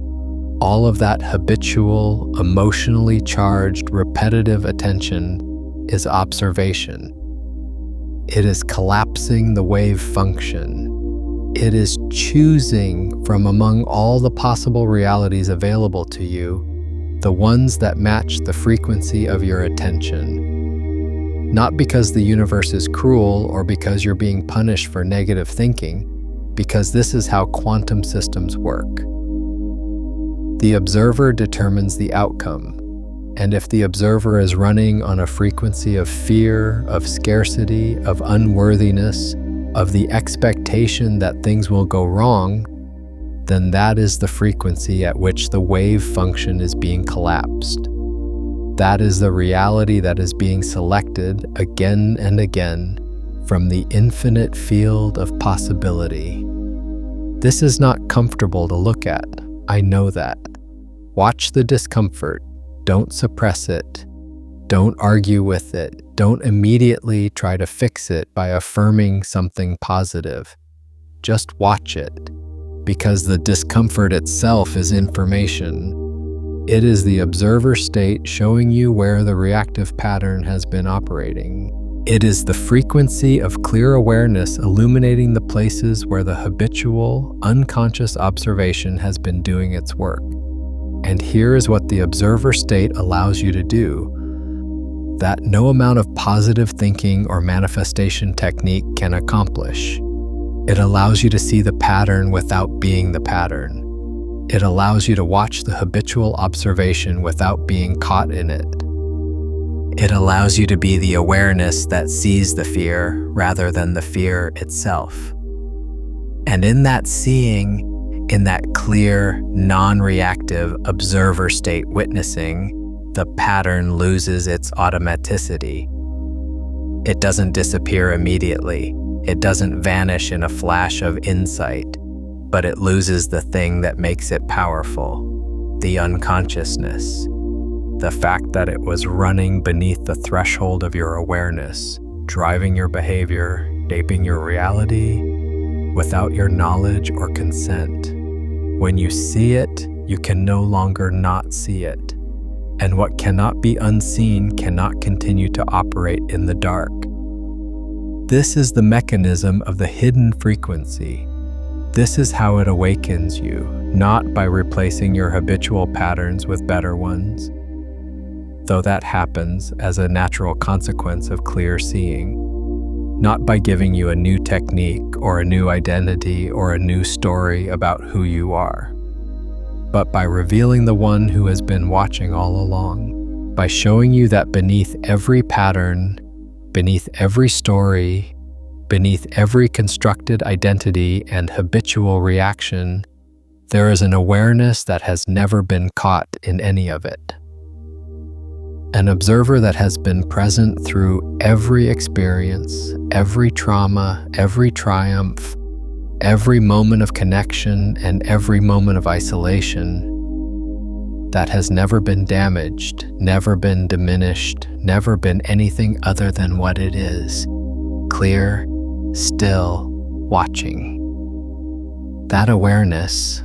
habitual, emotionally charged, repetitive attention is observation. It is collapsing the wave function. It is choosing from among all the possible realities available to you, the ones that match the frequency of your attention. Not because the universe is cruel or because you're being punished for negative thinking, because this is how quantum systems work. The observer determines the outcome, and if the observer is running on a frequency of fear, of scarcity, of unworthiness, of the expectation that things will go wrong, then that is the frequency at which the wave function is being collapsed. That is the reality that is being selected again and again from the infinite field of possibility. This is not comfortable to look at. I know that. Watch the discomfort. Don't suppress it. Don't argue with it. Don't immediately try to fix it by affirming something positive. Just watch it, because the discomfort itself is information. It is the observer state showing you where the reactive pattern has been operating. It is the frequency of clear awareness illuminating the places where the habitual, unconscious observation has been doing its work. And here is what the observer state allows you to do, that no amount of positive thinking or manifestation technique can accomplish. It allows you to see the pattern without being the pattern. It allows you to watch the habitual observation without being caught in it. It allows you to be the awareness that sees the fear rather than the fear itself. And in that seeing, in that clear, non-reactive observer state witnessing, the pattern loses its automaticity. It doesn't disappear immediately. It doesn't vanish in a flash of insight, but it loses the thing that makes it powerful, the unconsciousness, the fact that it was running beneath the threshold of your awareness, driving your behavior, shaping your reality, without your knowledge or consent. When you see it, you can no longer not see it. And what cannot be unseen cannot continue to operate in the dark. This is the mechanism of the hidden frequency. This is how it awakens you, not by replacing your habitual patterns with better ones, though that happens as a natural consequence of clear seeing. Not by giving you a new technique or a new identity or a new story about who you are, but by revealing the one who has been watching all along, by showing you that beneath every pattern, beneath every story, beneath every constructed identity and habitual reaction, there is an awareness that has never been caught in any of it. An observer that has been present through every experience, every trauma, every triumph, every moment of connection and every moment of isolation, that has never been damaged, never been diminished, never been anything other than what it is, clear, still, watching. That awareness,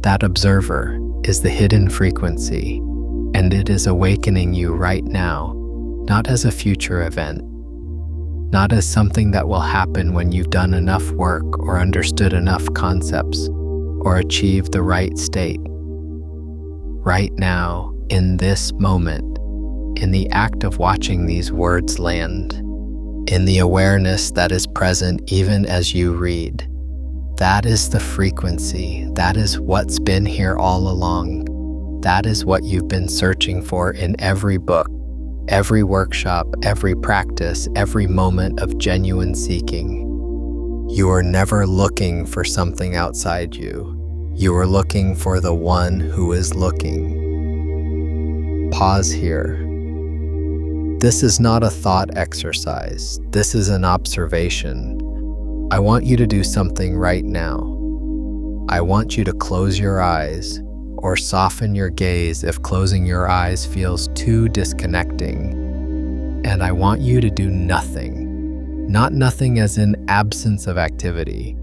that observer, is the hidden frequency. And it is awakening you right now, not as a future event, not as something that will happen when you've done enough work or understood enough concepts or achieved the right state. Right now, in this moment, in the act of watching these words land, in the awareness that is present even as you read, that is the frequency, that is what's been here all along. That is what you've been searching for in every book, every workshop, every practice, every moment of genuine seeking. You are never looking for something outside you. You are looking for the one who is looking. Pause here. This is not a thought exercise. This is an observation. I want you to do something right now. I want you to close your eyes, or soften your gaze if closing your eyes feels too disconnecting. And I want you to do nothing. Not nothing as in absence of activity.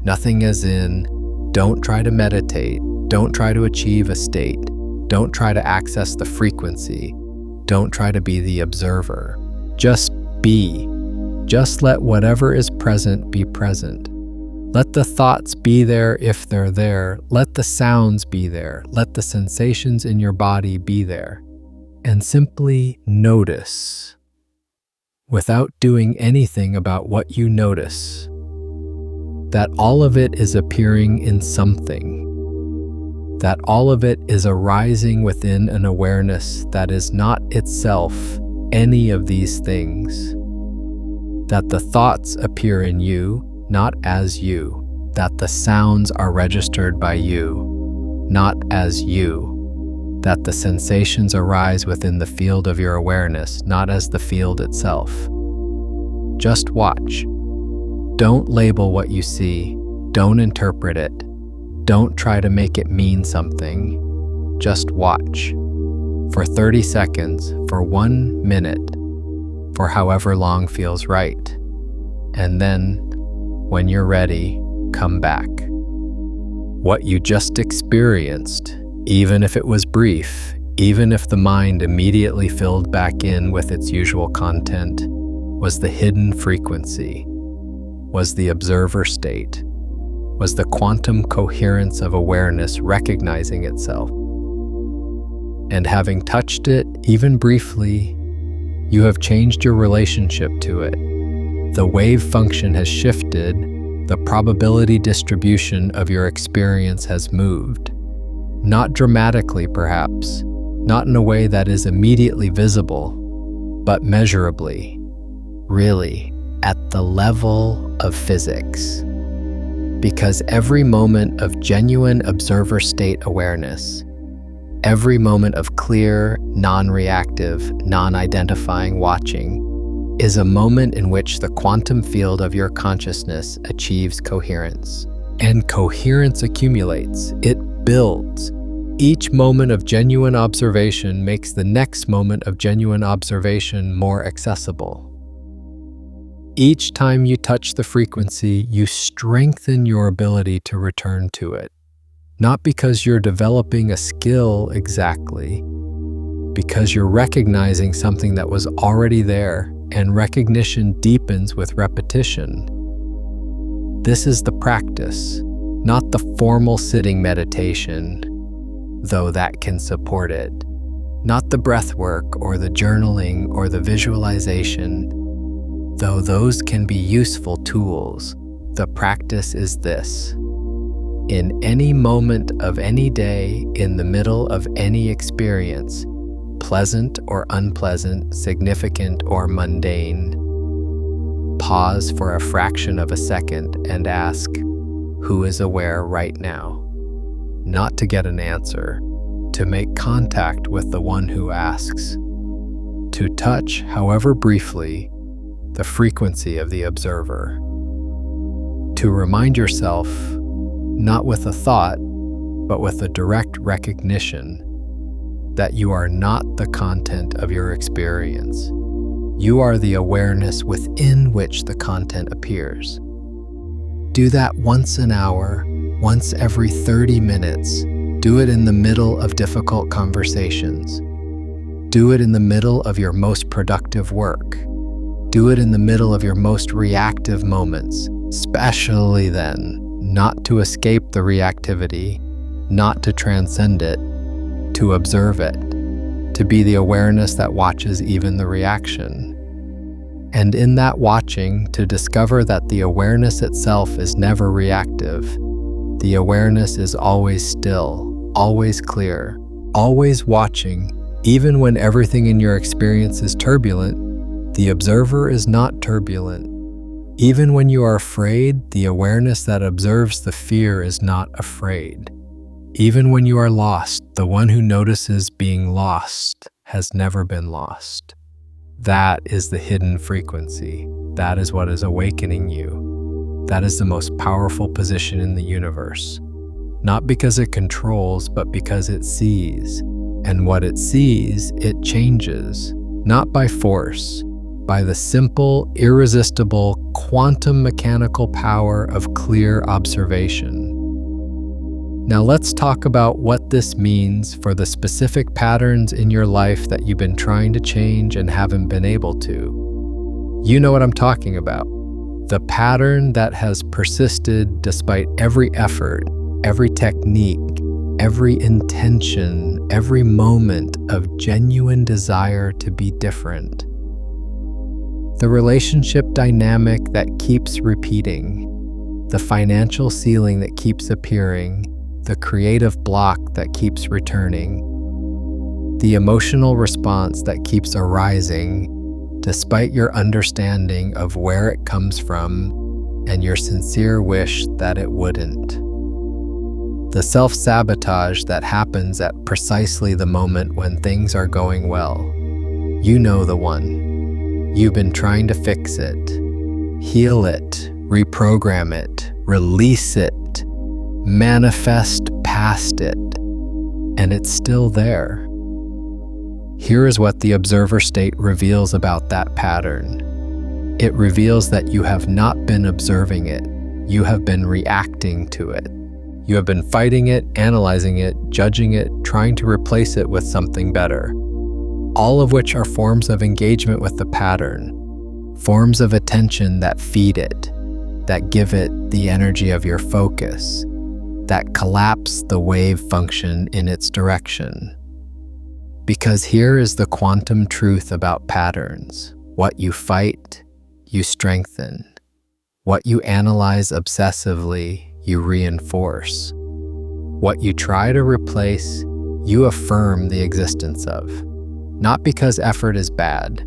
Nothing as in don't try to meditate. Don't try to achieve a state. Don't try to access the frequency. Don't try to be the observer. Just be. Just let whatever is present be present. Let the thoughts be there if they're there. Let the sounds be there. Let the sensations in your body be there. And simply notice, without doing anything about what you notice, that all of it is appearing in something. that all of it is arising within an awareness that is not itself any of these things, that the thoughts appear in you, not as you, that the sounds are registered by you, not as you, that the sensations arise within the field of your awareness, not as the field itself. Just watch. Don't label what you see. Don't interpret it. Don't try to make it mean something. Just watch. For 30 seconds, for 1 minute, for however long feels right. And then, when you're ready, come back. What you just experienced, even if it was brief, even if the mind immediately filled back in with its usual content, was the hidden frequency, was the observer state, was the quantum coherence of awareness recognizing itself. And having touched it, even briefly, you have changed your relationship to it. The wave function has shifted, the probability distribution of your experience has moved. Not dramatically, perhaps, not in a way that is immediately visible, but measurably, really, at the level of physics. Because every moment of genuine observer state awareness, every moment of clear, non-reactive, non-identifying watching is a moment in which the quantum field of your consciousness achieves coherence. And coherence accumulates, it builds. Each moment of genuine observation makes the next moment of genuine observation more accessible. Each time you touch the frequency, you strengthen your ability to return to it. Not because you're developing a skill exactly, because you're recognizing something that was already there, and recognition deepens with repetition. This is the practice, not the formal sitting meditation, though that can support it. Not the breath work or the journaling or the visualization, though those can be useful tools. The practice is this. In any moment of any day, in the middle of any experience, pleasant or unpleasant, significant or mundane, pause for a fraction of a second and ask, who is aware right now? Not to get an answer, to make contact with the one who asks, to touch, however briefly, the frequency of the observer, to remind yourself, not with a thought, but with a direct recognition that you are not the content of your experience. You are the awareness within which the content appears. Do that once an hour, once every 30 minutes. Do it in the middle of difficult conversations. Do it in the middle of your most productive work. Do it in the middle of your most reactive moments, especially then. Not to escape the reactivity, not to transcend it, to observe it, to be the awareness that watches even the reaction. And in that watching, to discover that the awareness itself is never reactive. The awareness is always still, always clear, always watching, even when everything in your experience is turbulent. The observer is not turbulent. Even when you are afraid, the awareness that observes the fear is not afraid. Even when you are lost, the one who notices being lost has never been lost. That is the hidden frequency. That is what is awakening you. That is the most powerful position in the universe. Not because it controls, but because it sees. And what it sees, it changes. Not by force, by the simple, irresistible, quantum mechanical power of clear observation. Now let's talk about what this means for the specific patterns in your life that you've been trying to change and haven't been able to. You know what I'm talking about. The pattern that has persisted despite every effort, every technique, every intention, every moment of genuine desire to be different. The relationship dynamic that keeps repeating, the financial ceiling that keeps appearing, the creative block that keeps returning, the emotional response that keeps arising despite your understanding of where it comes from and your sincere wish that it wouldn't. The self-sabotage that happens at precisely the moment when things are going well. You know the one. You've been trying to fix it, heal it, reprogram it, release it, manifest past it, and it's still there. Here is what the observer state reveals about that pattern. It reveals that you have not been observing it. You have been reacting to it. You have been fighting it, analyzing it, judging it, trying to replace it with something better. All of which are forms of engagement with the pattern, forms of attention that feed it, that give it the energy of your focus, that collapse the wave function in its direction. Because here is the quantum truth about patterns. What you fight, you strengthen. What you analyze obsessively, you reinforce. What you try to replace, you affirm the existence of. Not because effort is bad,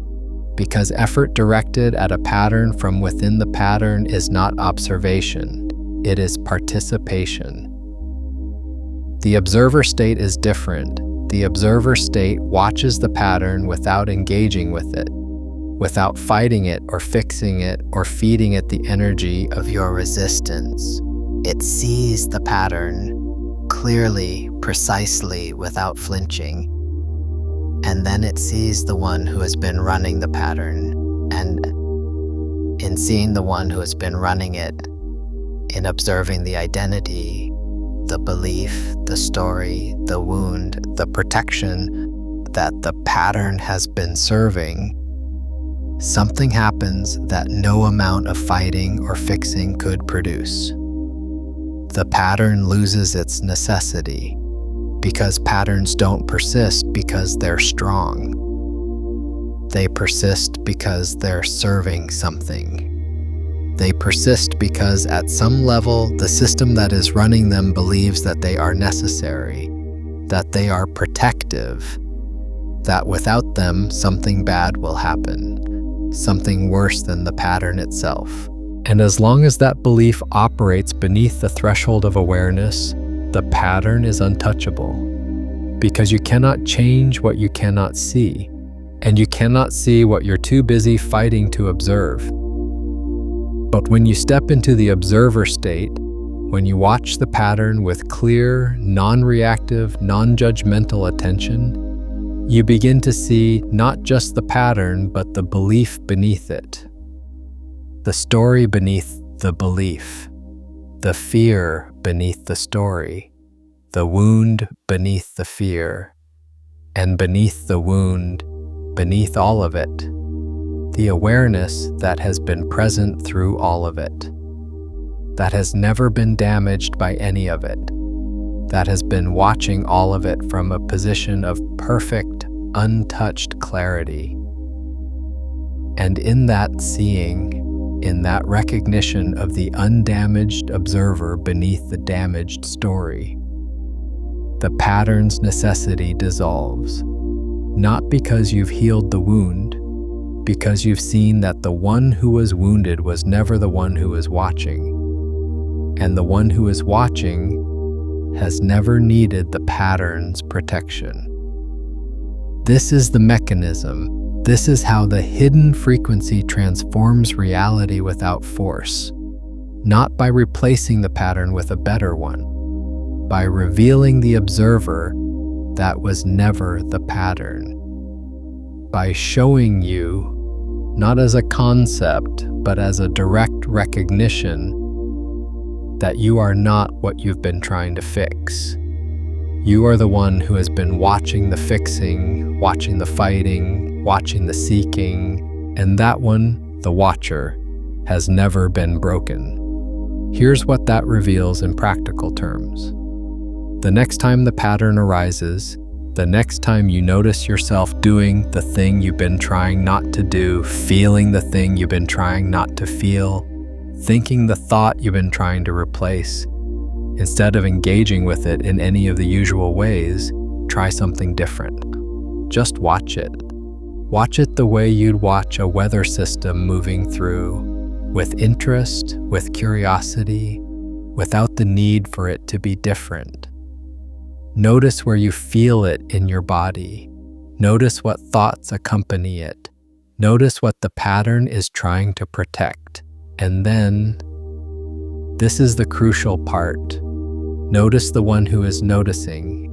because effort directed at a pattern from within the pattern is not observation, it is participation. The observer state is different. The observer state watches the pattern without engaging with it, without fighting it or fixing it or feeding it the energy of your resistance. It sees the pattern clearly, precisely, without flinching. And then it sees the one who has been running the pattern, and in seeing the one who has been running it, in observing the identity, the belief, the story, the wound, the protection that the pattern has been serving, something happens that no amount of fighting or fixing could produce. The pattern loses its necessity, because patterns don't persist because they're strong. They persist because they're serving something. They persist because at some level, the system that is running them believes that they are necessary, that they are protective, that without them, something bad will happen, something worse than the pattern itself. And as long as that belief operates beneath the threshold of awareness, the pattern is untouchable, because you cannot change what you cannot see, and you cannot see what you're too busy fighting to observe. But when you step into the observer state, when you watch the pattern with clear, non-reactive, non-judgmental attention, you begin to see not just the pattern, but the belief beneath it. The story beneath the belief. The fear beneath the story. The wound beneath the fear. And beneath the wound, beneath all of it, the awareness that has been present through all of it, that has never been damaged by any of it, that has been watching all of it from a position of perfect, untouched clarity. And in that seeing, in that recognition of the undamaged observer beneath the damaged story, the pattern's necessity dissolves, not because you've healed the wound, because you've seen that the one who was wounded was never the one who is watching, and the one who is watching has never needed the pattern's protection. This is the mechanism. This is how the hidden frequency transforms reality without force, not by replacing the pattern with a better one, by revealing the observer that was never the pattern, by showing you, not as a concept, but as a direct recognition that you are not what you've been trying to fix. You are the one who has been watching the fixing, watching the fighting, watching the seeking, and that one, the watcher, has never been broken. Here's what that reveals in practical terms. The next time the pattern arises, the next time you notice yourself doing the thing you've been trying not to do, feeling the thing you've been trying not to feel, thinking the thought you've been trying to replace, Instead of engaging with it in any of the usual ways, try something different. Just watch it. Watch it the way you'd watch a weather system moving through, with interest, with curiosity, without the need for it to be different. Notice where you feel it in your body. Notice what thoughts accompany it. Notice what the pattern is trying to protect. And then, this is the crucial part. Notice the one who is noticing.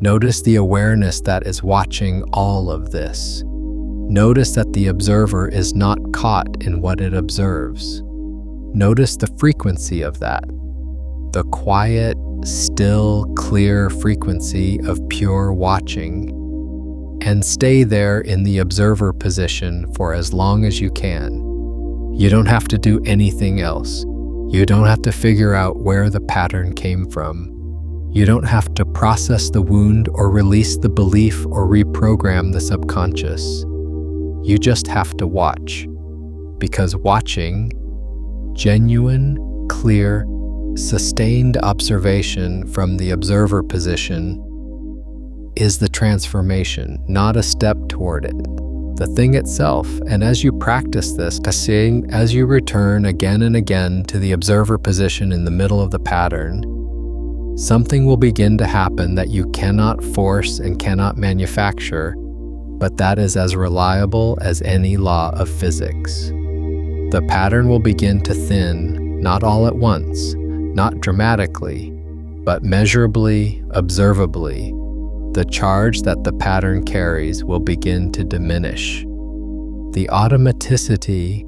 Notice the awareness that is watching all of this. Notice that the observer is not caught in what it observes. Notice the frequency of that. The quiet, still, clear frequency of pure watching. And stay there in the observer position for as long as you can. You don't have to do anything else. You don't have to figure out where the pattern came from. You don't have to process the wound or release the belief or reprogram the subconscious. You just have to watch. Because watching, genuine, clear, sustained observation from the observer position is the transformation, not a step toward it. The thing itself, and as you practice this, as you return again and again to the observer position in the middle of the pattern, something will begin to happen that you cannot force and cannot manufacture, but that is as reliable as any law of physics. The pattern will begin to thin, not all at once, not dramatically, but measurably, observably. The charge that the pattern carries will begin to diminish. The automaticity,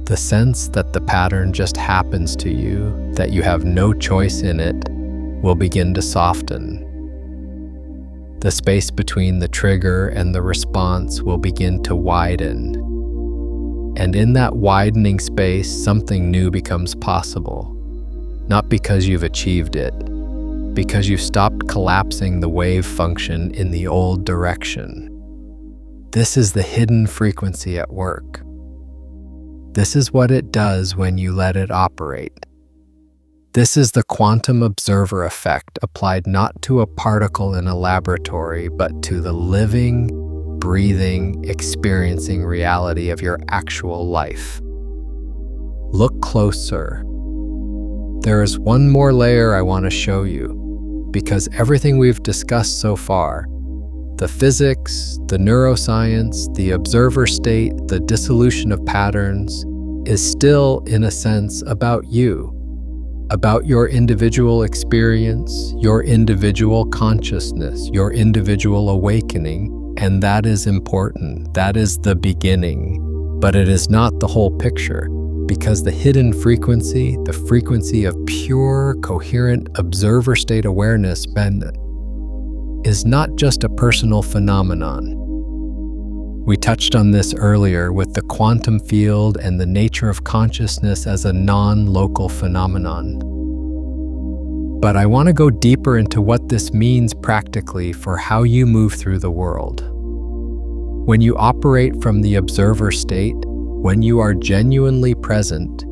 the sense that the pattern just happens to you, that you have no choice in it, will begin to soften. The space between the trigger and the response will begin to widen. And in that widening space, something new becomes possible. Not because you've achieved it, because you've stopped collapsing the wave function in the old direction. This is the hidden frequency at work. This is what it does when you let it operate. This is the quantum observer effect applied not to a particle in a laboratory, but to the living, breathing, experiencing reality of your actual life. Look closer. There is one more layer I want to show you, because everything we've discussed so far, the physics, the neuroscience, the observer state, the dissolution of patterns, is still, in a sense, about you, about your individual experience, your individual consciousness, your individual awakening, and that is important. That is the beginning, but it is not the whole picture. Because the hidden frequency, the frequency of pure, coherent observer state awareness, is not just a personal phenomenon. We touched on this earlier with the quantum field and the nature of consciousness as a non-local phenomenon. But I want to go deeper into what this means practically for how you move through the world. When you operate from the observer state, when you are genuinely present,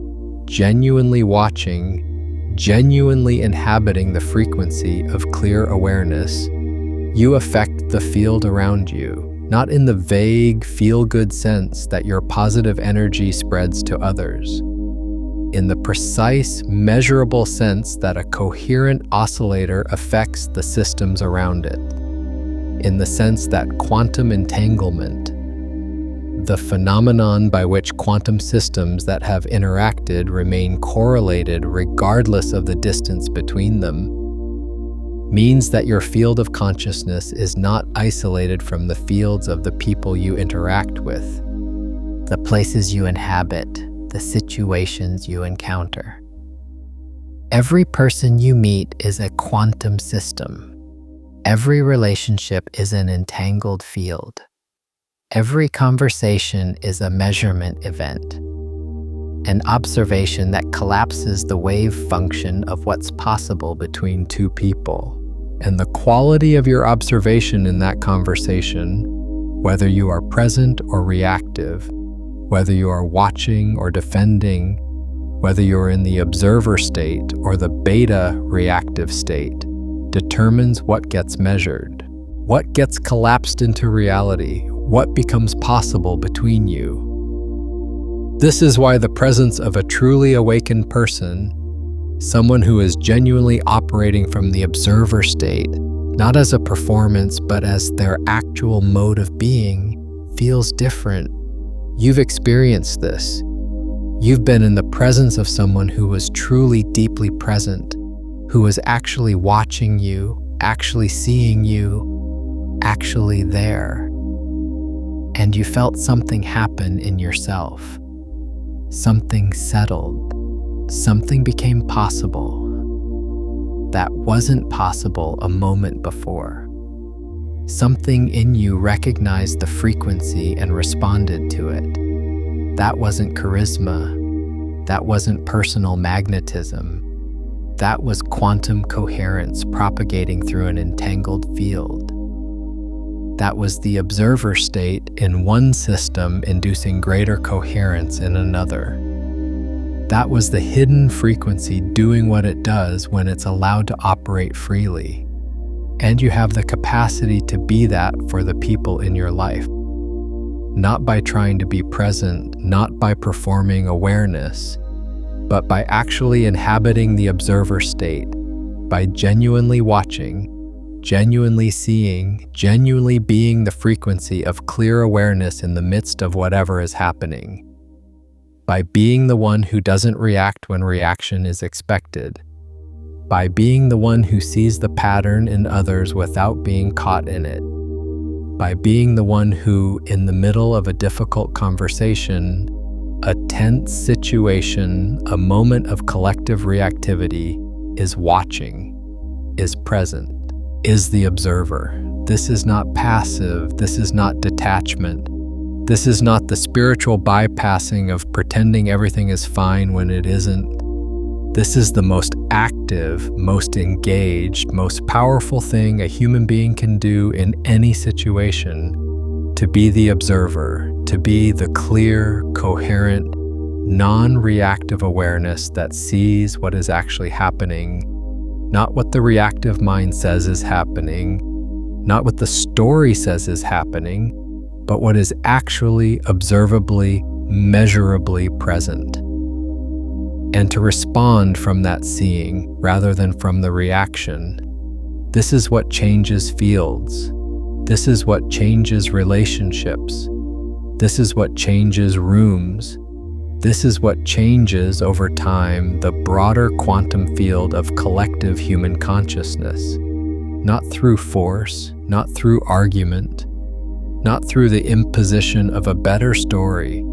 genuinely watching, genuinely inhabiting the frequency of clear awareness, you affect the field around you, not in the vague, feel-good sense that your positive energy spreads to others, in the precise, measurable sense that a coherent oscillator affects the systems around it, in the sense that quantum entanglement, the phenomenon by which quantum systems that have interacted remain correlated regardless of the distance between them, means that your field of consciousness is not isolated from the fields of the people you interact with, the places you inhabit, the situations you encounter. Every person you meet is a quantum system. Every relationship is an entangled field. Every conversation is a measurement event, an observation that collapses the wave function of what's possible between two people. And the quality of your observation in that conversation, whether you are present or reactive, whether you are watching or defending, whether you're in the observer state or the beta reactive state, determines what gets measured, what gets collapsed into reality, what becomes possible between you. This is why the presence of a truly awakened person, someone who is genuinely operating from the observer state, not as a performance but as their actual mode of being, feels different. You've experienced this. You've been in the presence of someone who was truly deeply present, who was actually watching you, actually seeing you, actually there. And you felt something happen in yourself. Something settled. Something became possible. That wasn't possible a moment before. Something in you recognized the frequency and responded to it. That wasn't charisma. That wasn't personal magnetism. That was quantum coherence propagating through an entangled field. That was the observer state in one system inducing greater coherence in another. That was the hidden frequency doing what it does when it's allowed to operate freely. And you have the capacity to be that for the people in your life. Not by trying to be present, not by performing awareness, but by actually inhabiting the observer state, by genuinely watching, genuinely seeing, genuinely being the frequency of clear awareness in the midst of whatever is happening. By being the one who doesn't react when reaction is expected. By being the one who sees the pattern in others without being caught in it. By being the one who, in the middle of a difficult conversation, a tense situation, a moment of collective reactivity, is watching, is present, is the observer. This is not passive. This is not detachment. This is not the spiritual bypassing of pretending everything is fine when it isn't. This is the most active, most engaged, most powerful thing a human being can do in any situation. To be the observer, to be the clear, coherent, non-reactive awareness that sees what is actually happening, not what the reactive mind says is happening, not what the story says is happening, but what is actually observably, measurably present. And to respond from that seeing rather than from the reaction. This is what changes fields. This is what changes relationships. This is what changes rooms. This is what changes over time the broader quantum field of collective human consciousness. Not through force, not through argument, not through the imposition of a better story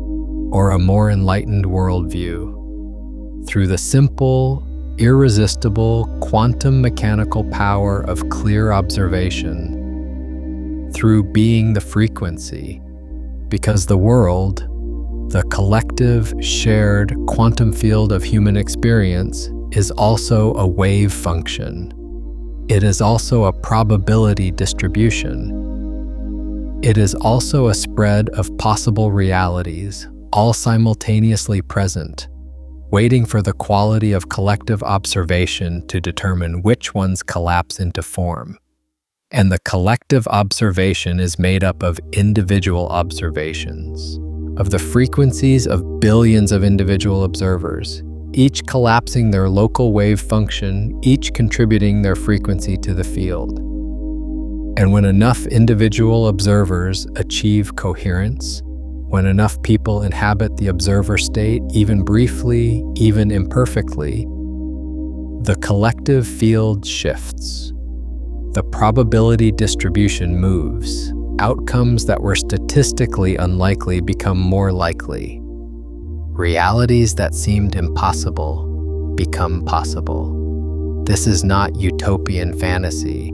or a more enlightened worldview. Through the simple, irresistible, quantum mechanical power of clear observation. Through being the frequency. Because the world, the collective, shared quantum field of human experience, is also a wave function. It is also a probability distribution. It is also a spread of possible realities, all simultaneously present, waiting for the quality of collective observation to determine which ones collapse into form. And the collective observation is made up of individual observations, of the frequencies of billions of individual observers, each collapsing their local wave function, each contributing their frequency to the field. And when enough individual observers achieve coherence, when enough people inhabit the observer state, even briefly, even imperfectly, the collective field shifts. The probability distribution moves. Outcomes that were statistically unlikely become more likely. Realities that seemed impossible become possible. This is not utopian fantasy.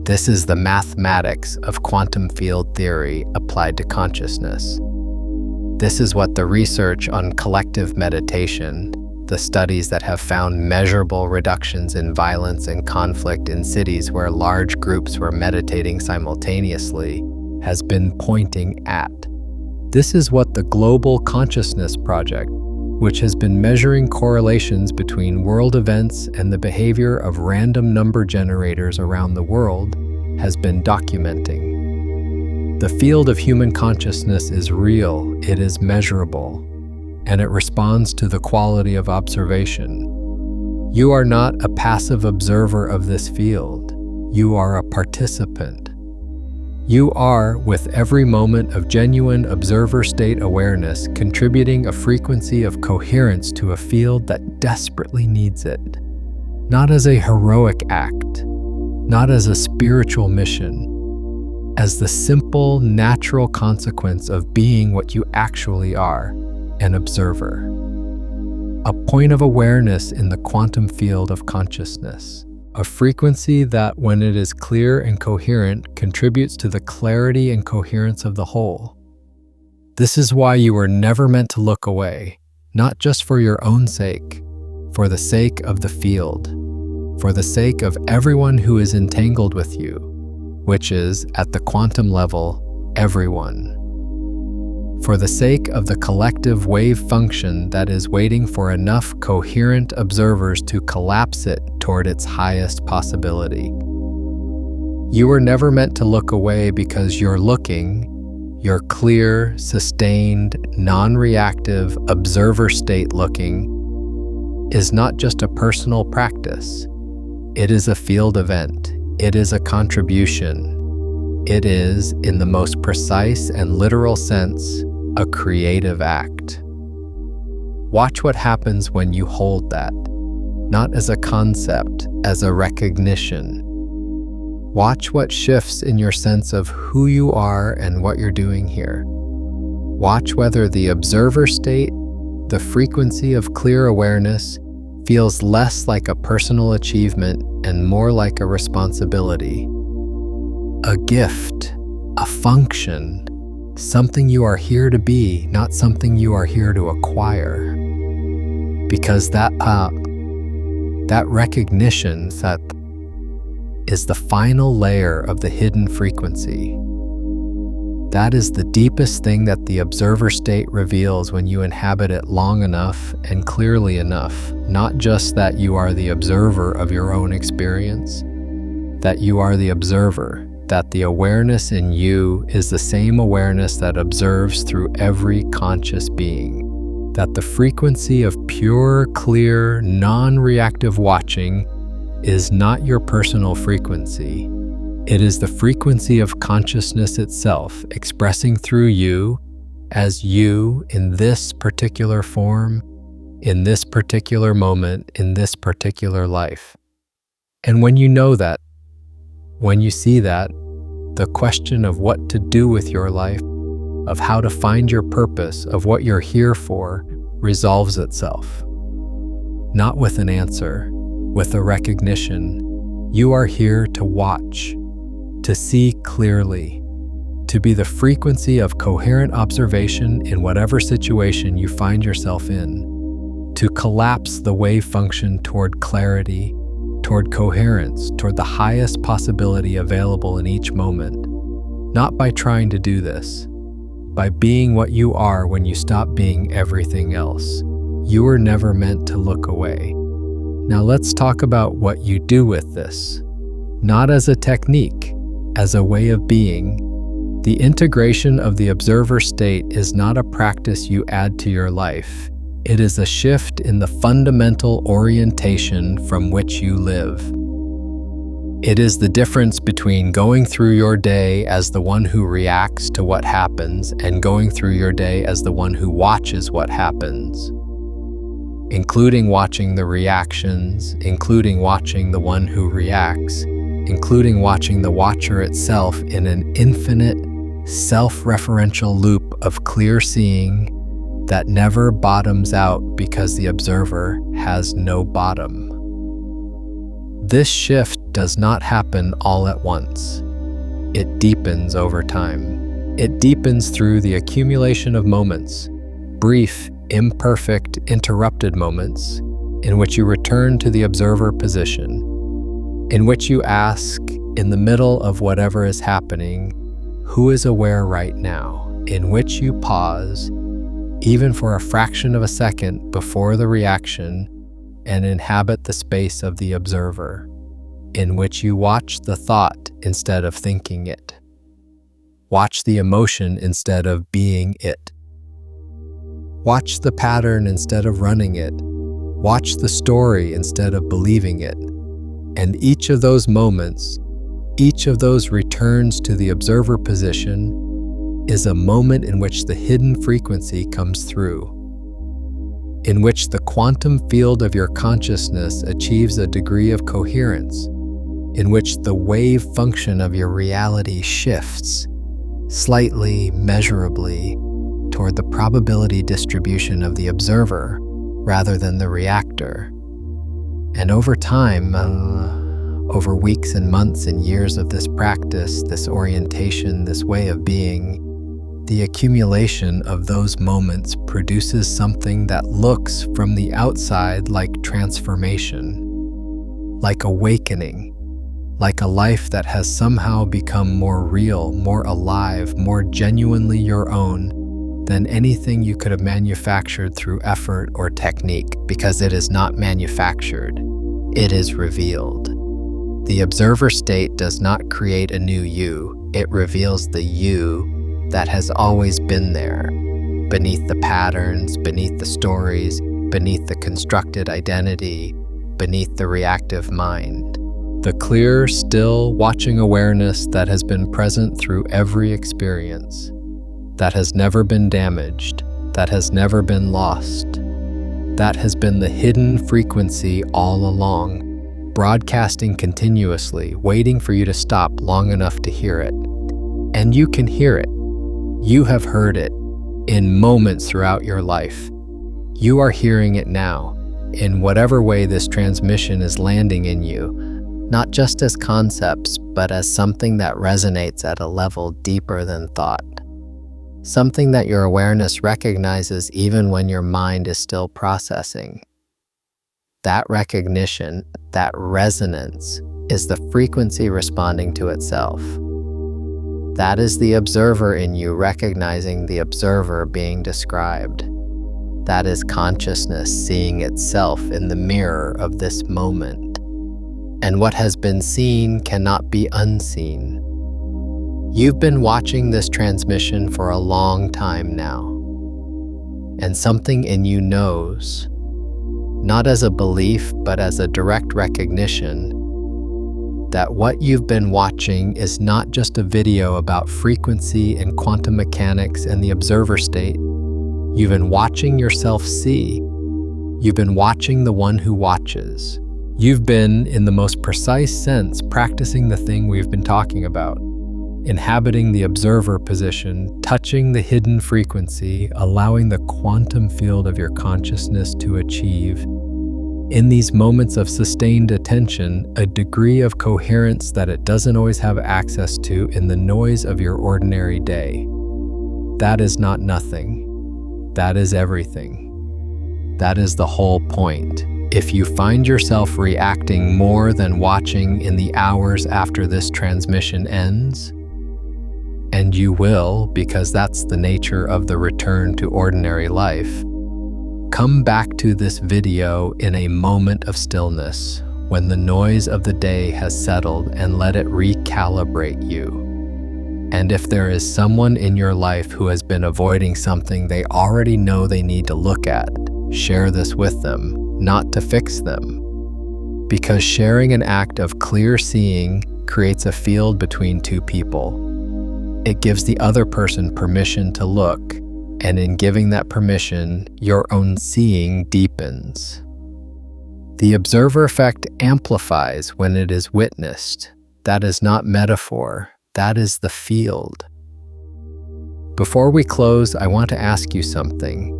This is the mathematics of quantum field theory applied to consciousness. This is what the research on collective meditation, the studies that have found measurable reductions in violence and conflict in cities where large groups were meditating simultaneously, has been pointing at. This is what the Global Consciousness Project, which has been measuring correlations between world events and the behavior of random number generators around the world, has been documenting. The field of human consciousness is real, it is measurable, and it responds to the quality of observation. You are not a passive observer of this field, you are a participant. You are, with every moment of genuine observer state awareness, contributing a frequency of coherence to a field that desperately needs it. Not as a heroic act, not as a spiritual mission, as the simple, natural consequence of being what you actually are, an observer. A point of awareness in the quantum field of consciousness. A frequency that, when it is clear and coherent, contributes to the clarity and coherence of the whole. This is why you were never meant to look away, not just for your own sake, for the sake of the field, for the sake of everyone who is entangled with you, which is, at the quantum level, everyone. For the sake of the collective wave function that is waiting for enough coherent observers to collapse it toward its highest possibility. You were never meant to look away because your your clear, sustained, non-reactive observer state looking, is not just a personal practice. It is a field event. It is a contribution. It is, in the most precise and literal sense, a creative act. Watch what happens when you hold that, not as a concept, as a recognition. Watch what shifts in your sense of who you are and what you're doing here. Watch whether the observer state, the frequency of clear awareness, feels less like a personal achievement and more like a responsibility. A gift, a function, something you are here to be, not something you are here to acquire. Because that recognition that is the final layer of the hidden frequency. That is the deepest thing that the observer state reveals when you inhabit it long enough and clearly enough, not just that you are the observer of your own experience, that you are the observer, that the awareness in you is the same awareness that observes through every conscious being, that the frequency of pure, clear, non-reactive watching is not your personal frequency. It is the frequency of consciousness itself expressing through you as you in this particular form, in this particular moment, in this particular life. And when you know that, when you see that, the question of what to do with your life, of how to find your purpose, of what you're here for, resolves itself. Not with an answer, with a recognition. You are here to watch, to see clearly, to be the frequency of coherent observation in whatever situation you find yourself in, to collapse the wave function toward clarity, toward coherence, toward the highest possibility available in each moment. Not by trying to do this, by being what you are when you stop being everything else. You were never meant to look away. Now let's talk about what you do with this. Not as a technique, as a way of being. The integration of the observer state is not a practice you add to your life. It is a shift in the fundamental orientation from which you live. It is the difference between going through your day as the one who reacts to what happens and going through your day as the one who watches what happens, including watching the reactions, including watching the one who reacts, including watching the watcher itself in an infinite, self-referential loop of clear seeing that never bottoms out because the observer has no bottom. This shift does not happen all at once. It deepens over time. It deepens through the accumulation of moments, brief, imperfect, interrupted moments, in which you return to the observer position, in which you ask, in the middle of whatever is happening, who is aware right now, in which you pause, even for a fraction of a second before the reaction, and inhabit the space of the observer, in which you watch the thought instead of thinking it. Watch the emotion instead of being it. Watch the pattern instead of running it. Watch the story instead of believing it. And each of those moments, each of those returns to the observer position, is a moment in which the hidden frequency comes through, in which the quantum field of your consciousness achieves a degree of coherence, in which the wave function of your reality shifts, slightly, measurably, toward the probability distribution of the observer rather than the reactor. And over time, over weeks and months and years of this practice, this orientation, this way of being, the accumulation of those moments produces something that looks from the outside like transformation, like awakening, like a life that has somehow become more real, more alive, more genuinely your own than anything you could have manufactured through effort or technique, because it is not manufactured, it is revealed. The observer state does not create a new you, it reveals the you that has always been there, beneath the patterns, beneath the stories, beneath the constructed identity, beneath the reactive mind. The clear, still, watching awareness that has been present through every experience, that has never been damaged, that has never been lost, that has been the hidden frequency all along, broadcasting continuously, waiting for you to stop long enough to hear it. And you can hear it. You have heard it in moments throughout your life. You are hearing it now, in whatever way this transmission is landing in you, not just as concepts, but as something that resonates at a level deeper than thought. Something that your awareness recognizes even when your mind is still processing. That recognition, that resonance, is the frequency responding to itself. That is the observer in you recognizing the observer being described. That is consciousness seeing itself in the mirror of this moment. And what has been seen cannot be unseen. You've been watching this transmission for a long time now. And something in you knows, not as a belief, but as a direct recognition, that what you've been watching is not just a video about frequency and quantum mechanics and the observer state. You've been watching yourself see. You've been watching the one who watches. You've been, in the most precise sense, practicing the thing we've been talking about, inhabiting the observer position, touching the hidden frequency, allowing the quantum field of your consciousness to achieve, in these moments of sustained attention, a degree of coherence that it doesn't always have access to in the noise of your ordinary day. That is not nothing. That is everything. That is the whole point. If you find yourself reacting more than watching in the hours after this transmission ends, and you will, because that's the nature of the return to ordinary life, come back to this video in a moment of stillness, when the noise of the day has settled, and let it recalibrate you. And if there is someone in your life who has been avoiding something they already know they need to look at, share this with them, not to fix them. Because sharing an act of clear seeing creates a field between two people. It gives the other person permission to look, and in giving that permission, your own seeing deepens. The observer effect amplifies when it is witnessed. That is not metaphor, that is the field. Before we close, I want to ask you something,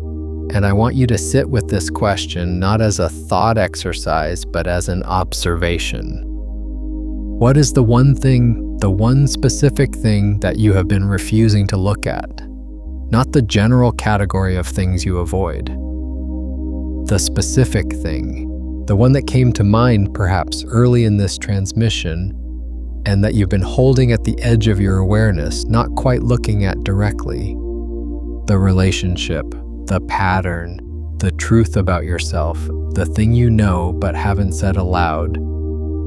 and I want you to sit with this question not as a thought exercise, but as an observation. What is the one thing, the one specific thing that you have been refusing to look at? Not the general category of things you avoid. The specific thing, the one that came to mind perhaps early in this transmission, and that you've been holding at the edge of your awareness, not quite looking at directly. The relationship, the pattern, the truth about yourself, the thing you know but haven't said aloud.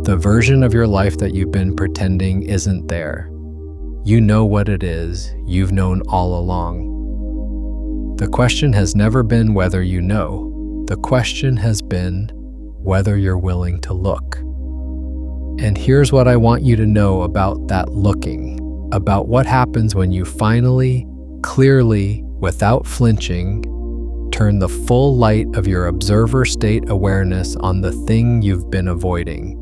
The version of your life that you've been pretending isn't there. You know what it is, you've known all along. The question has never been whether you know. The question has been whether you're willing to look. And here's what I want you to know about that looking, about what happens when you finally, clearly, without flinching, turn the full light of your observer state awareness on the thing you've been avoiding.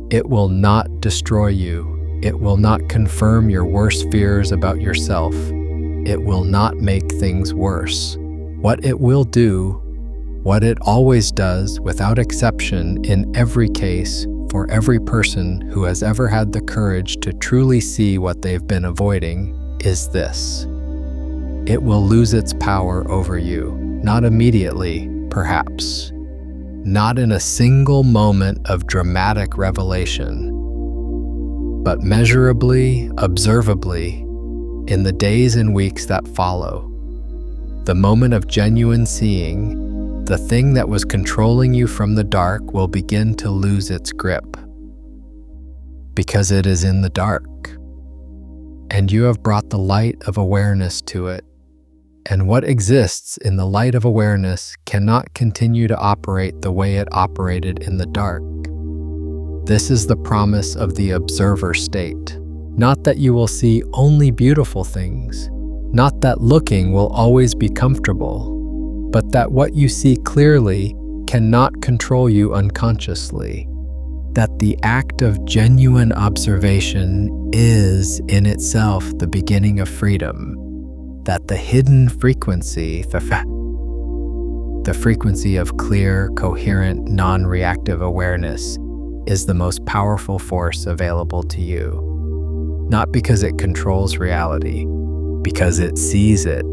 It will not destroy you. It will not confirm your worst fears about yourself. It will not make things worse. What it will do, what it always does without exception in every case, for every person who has ever had the courage to truly see what they've been avoiding, is this. It will lose its power over you, not immediately, perhaps. Not in a single moment of dramatic revelation, but measurably, observably, in the days and weeks that follow. The moment of genuine seeing, the thing that was controlling you from the dark will begin to lose its grip. Because it is in the dark, and you have brought the light of awareness to it. And what exists in the light of awareness cannot continue to operate the way it operated in the dark. This is the promise of the observer state. Not that you will see only beautiful things, not that looking will always be comfortable, but that what you see clearly cannot control you unconsciously. That the act of genuine observation is in itself the beginning of freedom. That the hidden frequency, the frequency of clear, coherent, non-reactive awareness, is the most powerful force available to you. Not because it controls reality, because it sees it,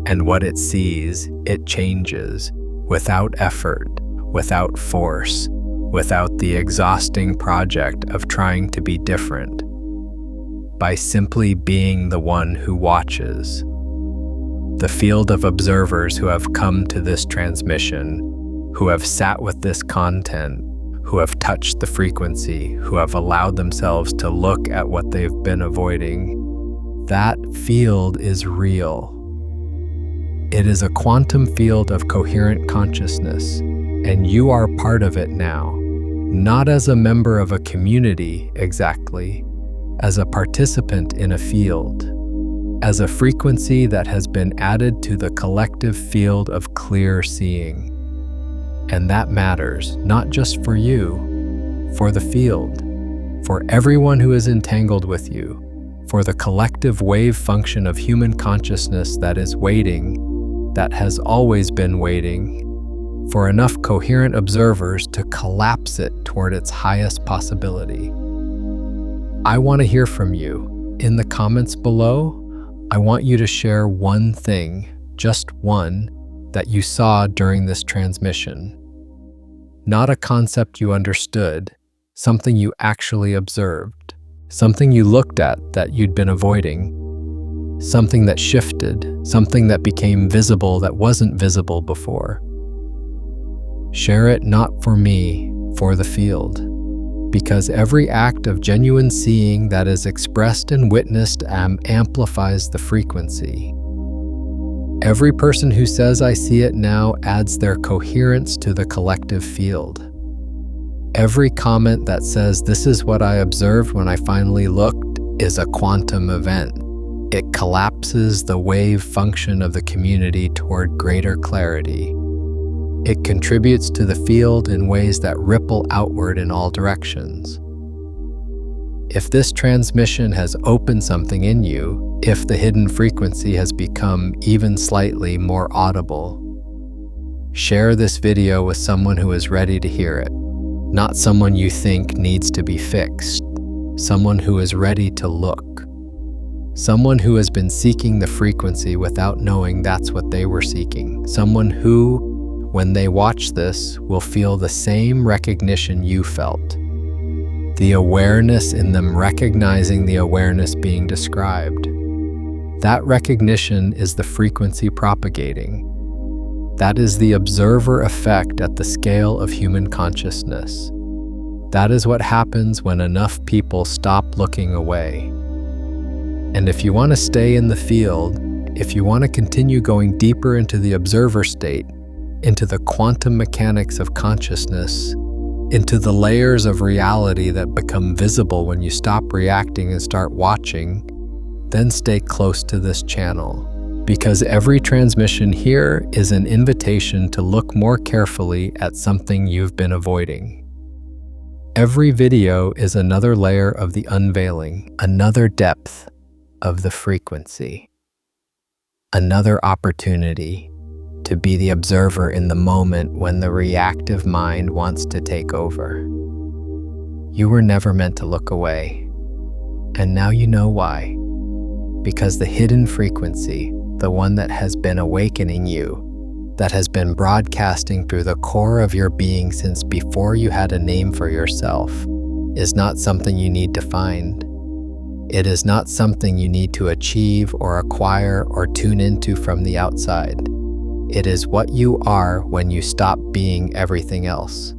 and what it sees, it changes, without effort, without force, without the exhausting project of trying to be different, by simply being the one who watches. The field of observers who have come to this transmission, who have sat with this content, who have touched the frequency, who have allowed themselves to look at what they've been avoiding, that field is real. It is a quantum field of coherent consciousness, and you are part of it now, not as a member of a community exactly, as a participant in a field, as a frequency that has been added to the collective field of clear seeing. And that matters, not just for you, for the field, for everyone who is entangled with you, for the collective wave function of human consciousness that is waiting, that has always been waiting, for enough coherent observers to collapse it toward its highest possibility. I want to hear from you. In the comments below, I want you to share one thing, just one, that you saw during this transmission. Not a concept you understood, something you actually observed, something you looked at that you'd been avoiding, something that shifted, something that became visible that wasn't visible before. Share it not for me, for the field, because every act of genuine seeing that is expressed and witnessed amplifies the frequency. Every person who says I see it now adds their coherence to the collective field. Every comment that says this is what I observed when I finally looked is a quantum event. It collapses the wave function of the community toward greater clarity. It contributes to the field in ways that ripple outward in all directions. If this transmission has opened something in you, if the hidden frequency has become even slightly more audible, share this video with someone who is ready to hear it. Not someone you think needs to be fixed, someone who is ready to look. Someone who has been seeking the frequency without knowing that's what they were seeking. Someone who, when they watch this, will feel the same recognition you felt. The awareness in them recognizing the awareness being described. That recognition is the frequency propagating. That is the observer effect at the scale of human consciousness. That is what happens when enough people stop looking away. And if you want to stay in the field, if you want to continue going deeper into the observer state, into the quantum mechanics of consciousness, into the layers of reality that become visible when you stop reacting and start watching, then stay close to this channel. Because every transmission here is an invitation to look more carefully at something you've been avoiding. Every video is another layer of the unveiling, another depth of the frequency, another opportunity to be the observer in the moment when the reactive mind wants to take over. You were never meant to look away, and now you know why. Because the hidden frequency, the one that has been awakening you, that has been broadcasting through the core of your being since before you had a name for yourself, is not something you need to find. It is not something you need to achieve or acquire or tune into from the outside. It is what you are when you stop being everything else.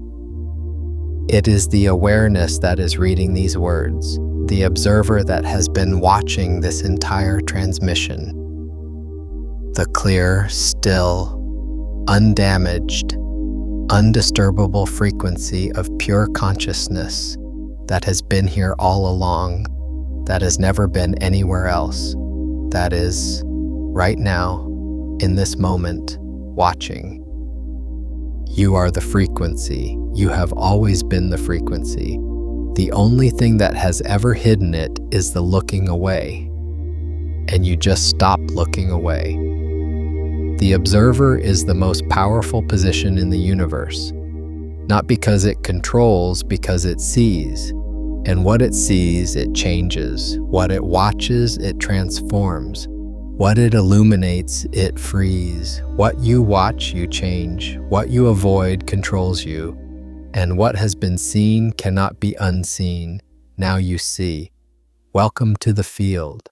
It is the awareness that is reading these words, the observer that has been watching this entire transmission. The clear, still, undamaged, undisturbable frequency of pure consciousness that has been here all along, that has never been anywhere else, that is, right now, in this moment, watching. You are the frequency. You have always been the frequency. The only thing that has ever hidden it is the looking away. And you just stop looking away. The observer is the most powerful position in the universe, not because it controls, because it sees. And what it sees, it changes. What it watches, it transforms. What it illuminates, it frees. What you watch, you change. What you avoid controls you. And what has been seen cannot be unseen. Now you see. Welcome to the field.